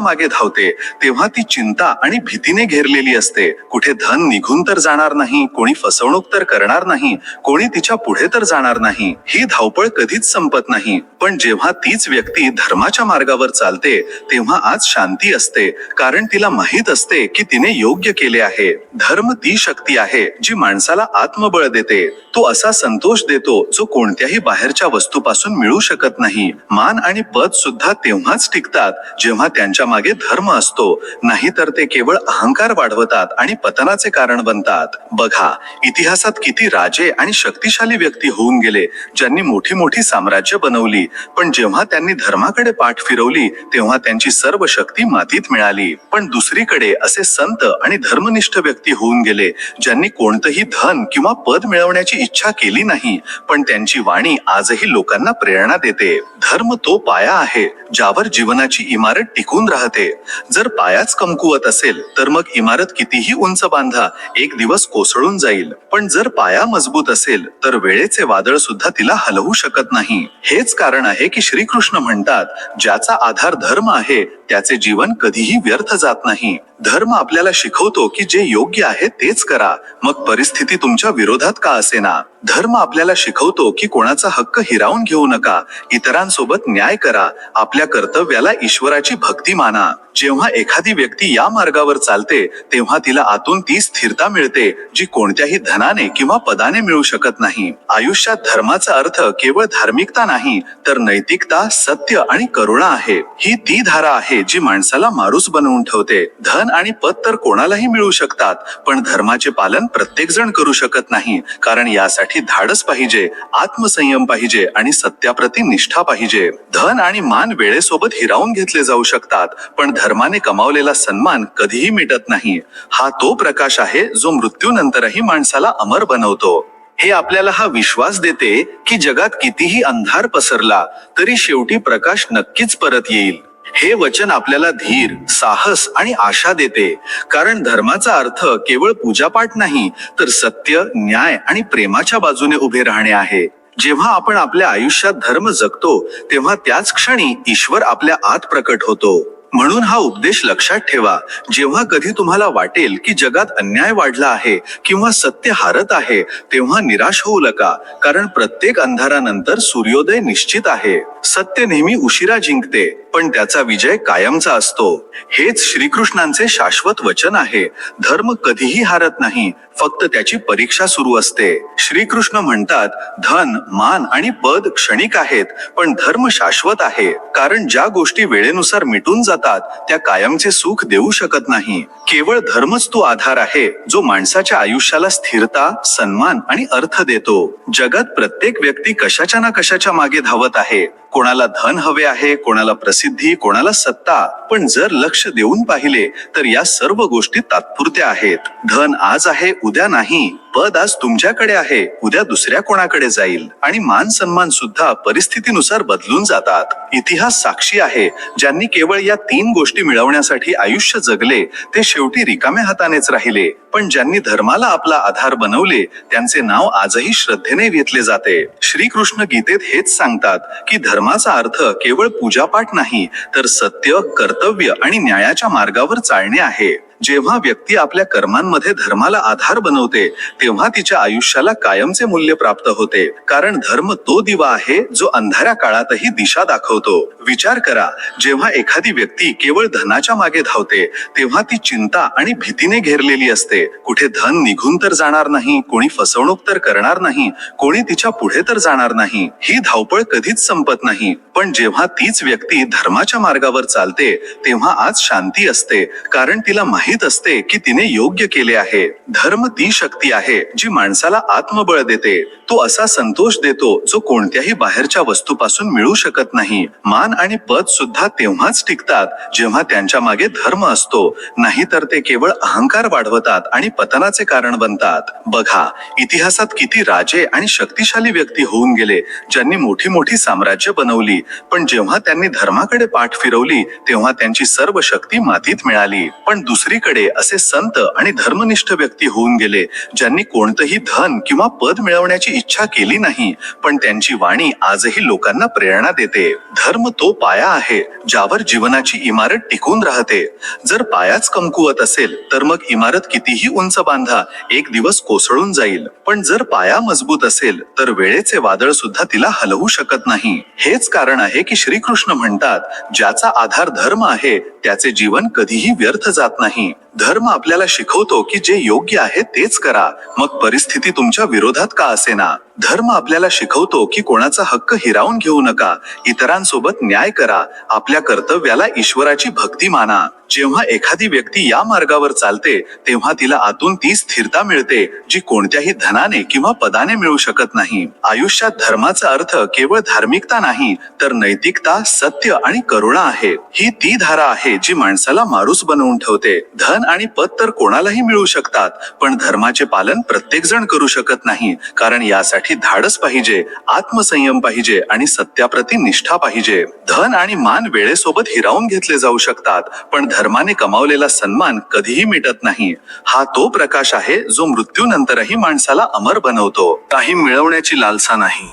मागे धावते तेव्हा ती चिंता आणि भीतीने घेरलेली असते. कुठे धन निघून तर जाणार नाही, कोणी फसवणूक तर करणार नाही, कोणी तिच्या पुढे तर जाणार नाही. ही धावपळ कधीच संपत नाही. पण जेव्हा तीच व्यक्ती धर्माच्या मार्गावर चालते तेव्हा आज शांती असते. कारण तिला माहित असते की तिने योग्य केले आहे. धर्म ती शक्ती आहे जी माणसाला आत्मबळ देते. तो असा संतोष देतो जो कोणत्याही बाहेरच्या वस्तूपासून मिळू शकत नाही. मान आणि पद सुद्धा तेव्हाच टिकतात जेव्हा त्यांच्या मागे धर्म असतो. नाहीतर ते केवळ अहंकार वाढवतात आणि पतनाचे कारण बनतात. बघा, इतिहासात किती राजे आणि शक्तिशाली व्यक्ती होऊन गेले ज्यांनी मोठी मोठी साम्राज्य बनवली. पण जेव्हा त्यांनी धर्माकडे पाठ फिरवली तेव्हा त्यांची सर्व शक्ती मातीत मिळाली. पण दुसरीकडे असे संत आणि धर्मनिष्ठ व्यक्ती होऊन गेले ज्यांनी कोणतंही धन किंवा पद मिळवण्याची इच्छा केली नाही, पण त्यांची वाणी आजही लोकांना प्रेरणा देते. धर्म तो पाया आहे ज्यावर जीवनाची इमारत टिकून राहते. जर पायाच कमकुवत असेल तर मग इमारत कितीही उंच बांधा, एक दिवस कोसळून जाईल. पण जर पाया मजबूत असेल तर वेळेचे वादळ सुद्धा तिला हलवू शकत नाही. हेच कारण आहे की श्रीकृष्ण म्हणतात, ज्याचा आधार धर्म आहे त्याचे जीवन कधीही व्यर्थ जात नाही. धर्म आपल्याला शिकवतो की जे योग्य आहे तेच करा, मग परिस्थिती तुमच्या विरोधात का असेना. धर्म आपल्याला शिकवतो की कोणाचा हक्क हिरावून घेऊ नका, इतरांसोबत न्याय करा, आपल्या कर्तव्याला ईश्वराची भक्ती माना. जेव्हा एखादी व्यक्ती या मार्गावर चालते तेव्हा तिला आतून ती स्थिरता मिळते जी कोणत्याही धनाने किंवा पदाने मिळू शकत नाही. आयुष्यात धर्माचा अर्थ केवळ धार्मिकता नाही, तर नैतिकता, सत्य आणि करुणा आहे. ही ती धारा आहे जी माणसाला माणूस बनवून ठेवते. धन आणि पद तर कोणालाही मिळू शकतात, पण धर्माचे पालन प्रत्येक जण करू शकत नाही. कारण यासाठी धाडस पाहिजे, आत्मसंयम पाहिजे आणि सत्याप्रती निष्ठा पाहिजे. धन आणि मान वेळेसोबत हिरावून घेतले जाऊ शकतात, पण धर्माने कमावलेला सन्मान कधीही मिटत नाही. हा तो प्रकाश आहे जो मृत्यूनंतरही माणसाला अमर बनवतो. हे आपल्याला हा विश्वास देते की जगात कितीही अंधार पसरला तरी शेवटी प्रकाश नक्कीच परत येईल. हे वचन आपल्याला धीर, साहस आणि आशा देते. कारण धर्माचा अर्थ केवळ पूजापाठ नाही, तर सत्य, न्याय आणि प्रेमाच्या बाजूने उभे राहणे आहे. जेव्हा आपण आपल्या आयुष्यात धर्म जगतो तेव्हा त्याच क्षणी ईश्वर आपल्या आत प्रकट होतो. म्हणून हा उपदेश लक्षात ठेवा, जेव्हा कधी तुम्हाला वाटेल की जगात अन्याय वाढला आहे किंवा सत्य हारत आहे तेव्हा निराश होऊ नका. कारण प्रत्येक अंधारानंतर सूर्योदय निश्चित आहे. सत्य नेहमी उशिरा जिंकते, पण त्याचा विजय कायमचा असतो. हेच श्रीकृष्णांचे शाश्वत वचन आहे. धर्म कधीही हारत नाही, फक्त त्याची परीक्षा सुरू असते. श्रीकृष्ण म्हणतात, धन, मान आणि पद क्षणिक आहेत, पण धर्म शाश्वत आहे. कारण ज्या गोष्टी वेळेनुसार मिटून जातात त्या कायमचे सुख देऊ शकत नाही. केवळ धर्मच तो आधार आहे जो माणसाच्या आयुष्याला स्थिरता, सन्मान आणि अर्थ देतो. जगात प्रत्येक व्यक्ती कशाच्या ना कशाच्या मागे धावत आहे. कोणाला धन हवे आहे, कोणाला प्रसिद्धी, कोणाला सत्ता. पण जर लक्ष देऊन पाहिले तर या सर्व गोष्टी तात्पुरत्या आहेत. धन आज आहे, उद्या नाही. पद आज तुमच्याकडे आहे, उद्या दुसऱ्या कोणाकडे जाईल. आणि मान सन्मान सुद्धा परिस्थितीनुसार बदलून जातात. इतिहास साक्षी आहे, ज्यांनी केवळ या 3 गोष्टी मिळवण्यासाठी आयुष्य जगले ते शेवटी रिकाम्या हातानेच राहिले. पण ज्यांनी धर्माला आपला आधार बनवले त्यांचे नाव आजही श्रद्धेने घेतले जाते. श्रीकृष्ण गीतेत हेच सांगतात की धर्म धर्माचा अर्थ केवळ पूजापाठ नाही, तर सत्य, कर्तव्य आणि न्यायाच्या मार्गावर चालणे आहे. जेव्हा व्यक्ती आपल्या कर्मांमध्ये धर्माला आधार बनवते, तेव्हा तिच्या आयुष्याला कायमचे मूल्य प्राप्त होते. कारण धर्म तो दिवा आहे जो अंधाऱ्या काळातही दिशा दाखवतो. विचार करा, जेव्हा एखादी व्यक्ती केवळ धनाच्या मागे धावते, तेव्हा ती चिंता आणि भीतीने घेरलेली असते. कुठे धन निघून तर जाणार नाही, कोणी फसवणूक तर करणार नाही, कोणी तिच्या पुढे तर जाणार नाही. ही धावपळ कधीच संपत नाही. पण जेव्हा तीच व्यक्ती धर्माच्या मार्गावर चालते, तेव्हा आज शांती असते. कारण तिला माहित असते की तिने योग्य केले आहे. धर्म ती शक्ती आहे जी माणसाला आत्मबळ देते. तो असा संतोष देतो जो कोणत्याही बाहेरच्या वस्तूपासून मिळू शकत नाही. मान आणि पद सुद्धा तेव्हाच टिकतात जेव्हा त्यांच्या मागे धर्म असतो, नाहीतर ते केवळ अहंकार वाढवतात आणि पतनाचे कारण बनतात. बघा, इतिहासात किती राजे आणि शक्तिशाली व्यक्ती होऊन गेले ज्यांनी मोठी मोठी साम्राज्य बनवली, पण जेव्हा त्यांनी धर्माकडे पाठ फिरवली तेव्हा त्यांची सर्व शक्ती मातीत मिळाली. पण दुसरीकडे असे संत आणि धर्मनिष्ठ व्यक्ती होऊन गेले ज्यांनी कोणतंही धन किंवा पद मिळवण्याची इच्छा केली नाही, पण त्यांची वाणी आजही लोकांना प्रेरणा देते. धर्म तो पाया आहे ज्यावर जीवनाची इमारत टिकून राहते. जर पायाच कमकुवत असेल तर मग इमारत कितीही उंच बांधा, एक दिवस कोसळून जाईल. पण जर पाया मजबूत असेल तर वेळेचे वादळ सुद्धा तिला हलवू शकत नाही. हेच कारण आहे की श्रीकृष्ण म्हणतात, ज्याचा आधार धर्म आहे त्याचे जीवन कधीही व्यर्थ जात नाही. धर्म आपल्याला शिकवतो की जे योग्य आहे तेच करा, मग परिस्थिती तुमच्या विरोधात का असेना. धर्म आपल्याला शिकवतो की कोणाचा हक्क हिरावून घेऊ नका, इतरांसोबत न्याय करा, आपल्या कर्तव्याला ईश्वराची भक्ती माना. जेव्हा एखादी व्यक्ती या मार्गावर चालते तेव्हा तिला आतून ती स्थिरता मिळते जी कोणत्याही धनाने किंवा पदाने मिळू शकत नाही. आयुष्यात धर्माचा अर्थ केवळ धार्मिकता नाही, तर नैतिकता, सत्य आणि करुणा आहे. ही ती धारा आहे जी माणसाला माणूस बनवून ठेवते. धन आणि पद तर कोणालाही मिळू शकतात, पण धर्माचे पालन प्रत्येक जण करू शकत नाही. कारण यासाठी धाडस पाहिजे, आत्मसंयम पाहिजे आणि सत्याप्रती निष्ठा पाहिजे. धन आणि मान वेळेसोबत हिरावून घेतले जाऊ शकतात, पण धर्माने कमावलेला सन्मान कधीही मिटत नाही. हा तो प्रकाश आहे जो मृत्यूनंतरही माणसाला अमर बनवतो. काही मिळवण्याची लालसा नाही.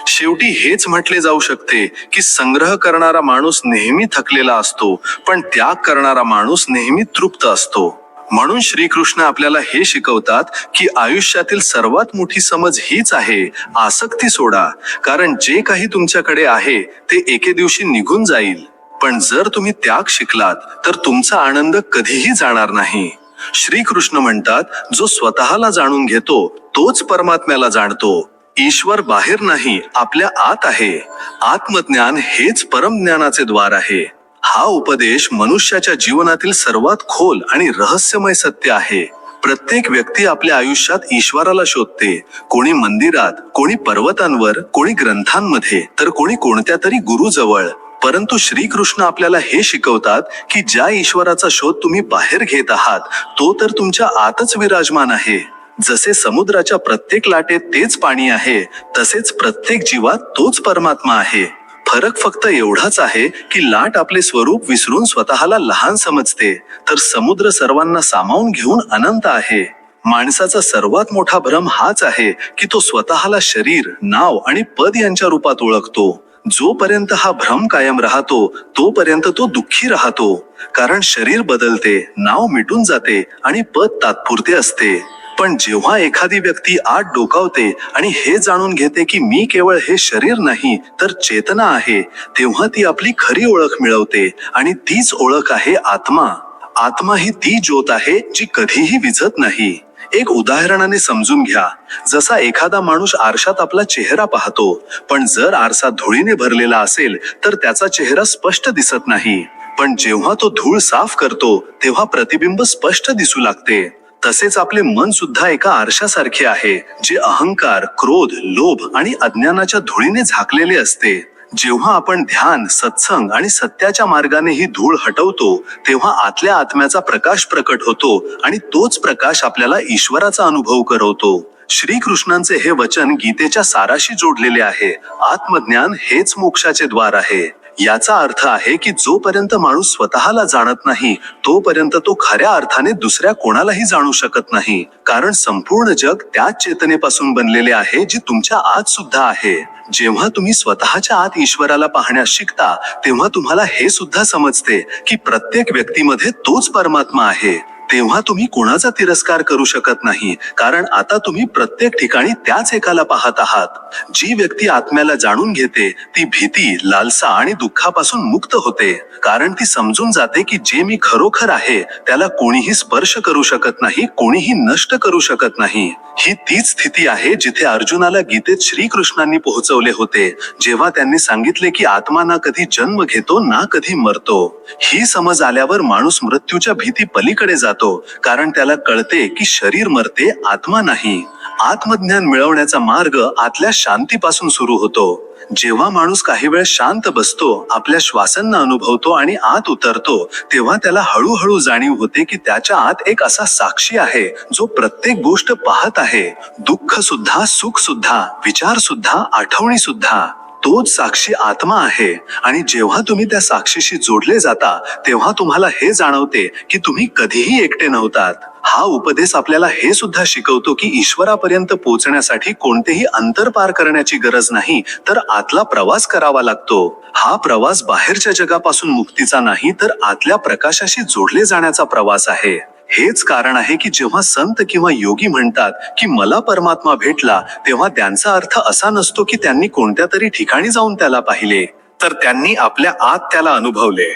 शेवटी हेच म्हटले जाऊ शकते की संग्रह करणारा माणूस नेहमी थकलेला असतो, पण त्याग करणारा माणूस नेहमी तृप्त असतो. म्हणून श्रीकृष्ण आपल्याला हे शिकवतात की आयुष्यातील सर्वात मोठी समज हीच आहे, आसक्ती सोडा. कारण जे काही तुमच्याकडे आहे ते एके दिवशी निघून जाईल. पण जर तुम्ही त्याग शिकलात तर तुमचा आनंद कधीही जाणार नाही. श्रीकृष्ण म्हणतात, जो स्वतःला जाणून घेतो तोच परमात्म्याला जाणतो. ईश्वर बाहेर नाही, आपल्या आत आहे. आत्मज्ञान हेच परमज्ञानाचे द्वार आहे. हा उपदेश मनुष्याच्या जीवनातील सर्वात खोल आणि रहस्यमय सत्य आहे. प्रत्येक व्यक्ती आपल्या आयुष्यात ईश्वराला शोधते. कोणी मंदिरात, कोणी पर्वतांवर, कोणी ग्रंथांमध्ये, तर कोणी कोणत्या तरी गुरुजवळ. परंतु श्रीकृष्ण आपल्याला हे शिकवतात की ज्या ईश्वराचा शोध तुम्ही बाहेर घेत आहात तो तर तुमच्या आतच विराजमान आहे. जसे समुद्राच्या प्रत्येक लाटेत तेच पाणी आहे, तसेच प्रत्येक जीवात तोच परमात्मा आहे. फरक फक्त एवढाच आहे की लाट आपले स्वरूप विसरून स्वतःला लहान समजते, तर समुद्र सर्वांना सामावून घेऊन अनंत आहे. माणसाचा सर्वात मोठा भ्रम हाच आहे की तो स्वतःला शरीर, नाव आणि पद यांच्या रूपात ओळखतो. जोपर्यंत हा भ्रम कायम राहतो तोपर्यंत तो दुःखी राहतो. कारण शरीर बदलते, नाव मिटून जाते आणि पद तात्पुरते असते. पण जेव्हा एखादी व्यक्ती आत डोकावते आणि हे जाणून घेते की मी केवळ हे शरीर नाही तर चेतना आहे, तेव्हा ती आपली खरी ओळख मिळवते. आणि तीच ओळख आहे आत्मा. आत्मा ही ती ज्योत आहे जी कधीही विझत नाही. एक उदाहरणाने समजून घ्या. जसा एखादा माणूस आरशात आपला चेहरा पाहतो, पण जर आरसा धुळीने भरलेला असेल तर त्याचा चेहरा स्पष्ट दिसत नाही. पण जेव्हा तो धूळ साफ करतो तेव्हा प्रतिबिंब स्पष्ट दिसू लागते. तसेच आपले मन सुद्धा एका आरशासारखे आहे, जे अहंकार, क्रोध, लोभ आणि अज्ञानाच्या धुळीने झाकलेले असते. जेव्हा आपण ध्यान, सत्संग आणि सत्याच्या मार्गाने ही धूळ हटवतो तेव्हा आतल्या आत्म्याचा प्रकाश प्रकट होतो आणि तोच प्रकाश आपल्याला ईश्वराचा अनुभव करवतो. श्रीकृष्णांचे हे वचन गीतेच्या साराशी जोडलेले आहे. आत्मज्ञान हेच मोक्षाचे द्वार आहे. याचा अर्थ आहे की जोपर्यंत माणूस स्वतःला जाणत नाही तोपर्यंत तो खऱ्या अर्थाने दुसऱ्या कोणालाही जाणू शकत नाही, कारण संपूर्ण जग त्याच चेतनेपासून बनलेले आहे जी तुमच्या आत सुद्धा आहे. जेव्हा तुम्ही स्वतःच्या आत ईश्वराला पाहण्यास शिकता तेव्हा तुम्हाला हे सुद्धा समजते की प्रत्येक व्यक्तीमध्ये तोच परमात्मा आहे. तेव्हा तुम्ही कोणाचा तिरस्कार करू शकत नाही, कारण आता तुम्ही प्रत्येक ठिकाणी त्याच एकाला पाहत आहात. जी व्यक्ती आत्म्याला जाणून घेते ती भीती, लालसा आणि दुःखापासून मुक्त होते, कारण ती समजून जाते की जे मी खरोखर आहे त्याला कोणीही स्पर्श करू शकत नाही, कोणीही नष्ट करू शकत नाही. ही तीच स्थिती आहे जिथे अर्जुनाला गीतेत श्रीकृष्णांनी पोहोचवले होते, जेव्हा त्यांनी सांगितले की आत्मा ना कधी जन्म घेतो ना कधी मरतो. ही समज आल्यावर माणूस मृत्यूच्या भीती पलीकडे जातो, कारण त्याला कळते की शरीर मरते, आत्मा नाही. आत्मज्ञान मिळवण्याचा मार्ग आतल्या शांतीपासून सुरू होतो. जेव्हा माणूस काही वेळ शांत बसतो, आपल्या श्वासांना अनुभवतो आणि आत उतरतो, तेव्हा त्याला हळूहळू जाणीव होते की त्याच्या आत एक असा साक्षी आहे जो प्रत्येक गोष्ट पाहत आहे. दुःख सुद्धा, सुख सुद्धा, विचार सुद्धा, आठवणी सुद्धा. तोच साक्षी आत्मा आहे. आणि जेव्हा तुम्ही त्या साक्षीशी जोडले जाता तेव्हा तुम्हाला हे जाणवते की तुम्ही कधीही एकटे नव्हतात. हा उपदेश आपल्याला हे सुद्धा शिकवतो की ईश्वरापर्यंत पोहोचण्यासाठी कोणतेही अंतर पार करण्याची गरज नाही, तर आतला प्रवास करावा लागतो. हा प्रवास बाहेरच्या जगापासून मुक्तीचा नाही, तर आतल्या प्रकाशाशी जोडले जाण्याचा प्रवास आहे. हेच कारण आहे की जेव्हा संत किंवा योगी म्हणतात की मला परमात्मा भेटला, तेव्हा त्यांचा अर्थ असा नसतो की त्यांनी कोणत्या तरी ठिकाणी जाऊन त्याला पाहिले, तर त्यांनी आपल्या आत त्याला अनुभवले.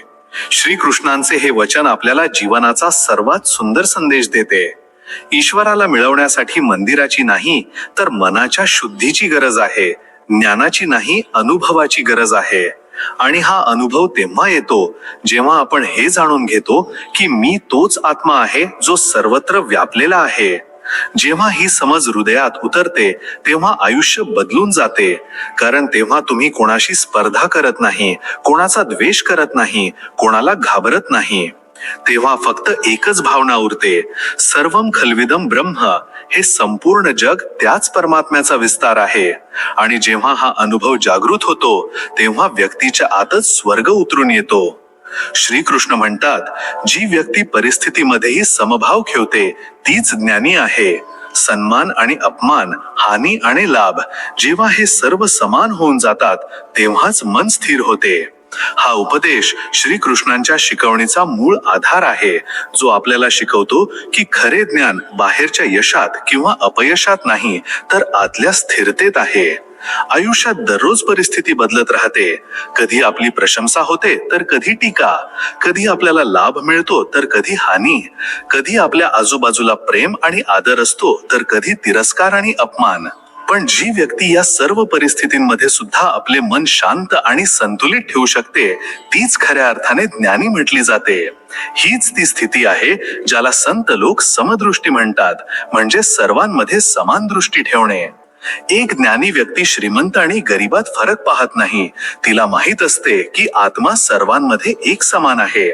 श्रीकृष्णांचे हे वचन आपल्याला जीवनाचा सर्वात सुंदर संदेश देते. ईश्वराला मिळवण्यासाठी मंदिराची नाही तर मनाच्या शुद्धीची गरज आहे, ज्ञानाची नाही अनुभवाची गरज आहे. आणि हा अनुभव तेव्हा येतो जेव्हा आपण हे जाणून घेतो की मी तोच आत्मा आहे जो सर्वत्र व्यापलेला आहे. जेव्हा ही समज हृदयात उतरते तेव्हा आयुष्य बदलून जाते, कारण तेव्हा तुम्ही कोणाशी स्पर्धा करत नाही, कोणाचा द्वेष करत नाही, कोणाला घाबरत नाही. तेव्हा फक्त एकच भावना उरते, सर्वम खल्विदम ब्रह्म. हे संपूर्ण जग त्याच परमात्म्याचा विस्तार आहे. आणि जेव्हा हा अनुभव जागृत होतो तेव्हा व्यक्तीच्या आतच स्वर्ग उतरून येतो. श्रीकृष्ण म्हणतात, जी व्यक्ती परिस्थितीमध्येही समभाव ठेवते तीच ज्ञानी आहे. सन्मान आणि अपमान, हानी आणि लाभ, जेव्हा हे सर्व समान होऊन जातात तेव्हाच मन स्थिर होते. हा उपदेश श्रीकृष्णांच्या शिकवणीचा मूळ आधार आहे, जो आपल्याला शिकवतो की खरे ज्ञान बाहेरच्या यशात किंवा अपयशात नाही, तर आतल्या स्थिरतेत आहे. आयुष्यात दररोज परिस्थिती बदलत राहते. कधी आपली प्रशंसा होते तर कधी टीका, कधी आपल्याला लाभ मिळतो तर कधी हानी, कधी आपल्या आजूबाजूला प्रेम आणि आदर असतो तर कधी तिरस्कार आणि अपमान. पण जी व्यक्ती या सर्व परिस्थितींमध्ये सुद्धा आपले मन शांत आणि संतुलित ठेवू शकते तीच खऱ्या अर्थाने ज्ञानी म्हटली जाते. हीच ती स्थिती आहे ज्याला संत लोक समदृष्टी म्हणतात, म्हणजे सर्वांमध्ये समान दृष्टी ठेवणे. एक ज्ञानी व्यक्ती श्रीमंत आणि गरीबात फरक पाहत नाही. तिला माहित असते की आत्मा सर्वांमध्ये एक समान आहे.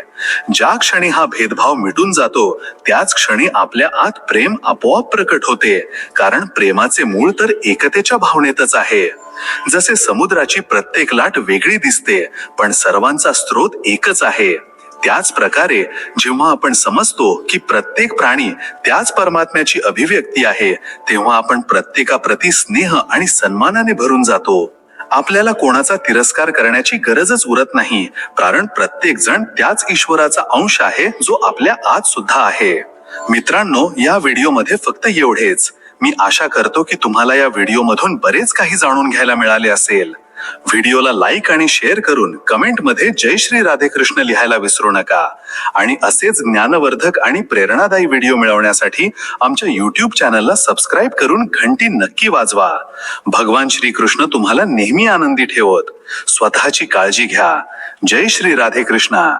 ज्या क्षणी हा भेदभाव मिटून जातो त्याच क्षणी आपल्या आत प्रेम आपोआप प्रकट होते, कारण प्रेमाचे मूळ तर एकतेच्या भावनेतच आहे. जसे समुद्राची प्रत्येक लाट वेगळी दिसते पण सर्वांचा स्रोत एकच आहे, त्याच प्रकारे जेव्हा आपण समजतो की प्रत्येक प्राणी त्याच परमात्म्याची अभिव्यक्ती आहे, तेव्हा आपण प्रत्येकाप्रती स्नेह आणि सन्मानाने भरून जातो. आपल्याला कोणाचा तिरस्कार करण्याची गरजच उरत नाही, कारण प्रत्येक जण त्याच ईश्वराचा अंश आहे जो आपल्या आत सुद्धा आहे. मित्रांनो, या व्हिडिओमध्ये फक्त एवढेच. मी आशा करतो की तुम्हाला या व्हिडिओमधून बरेच काही जाणून घ्यायला मिळाले असेल. व्हिडिओला लाईक आणि शेअर करून कमेंटमध्ये जय श्री राधे कृष्ण लिहायला विसरू नका. आणि असेच ज्ञानवर्धक आणि प्रेरणादायी व्हिडिओ मिळवण्यासाठी आमच्या YouTube चॅनलला सबस्क्राईब करून घंटी नक्की वाजवा. भगवान श्रीकृष्ण तुम्हाला नेहमी आनंदी ठेवोत. स्वतःची काळजी घ्या. जय श्री राधे कृष्ण.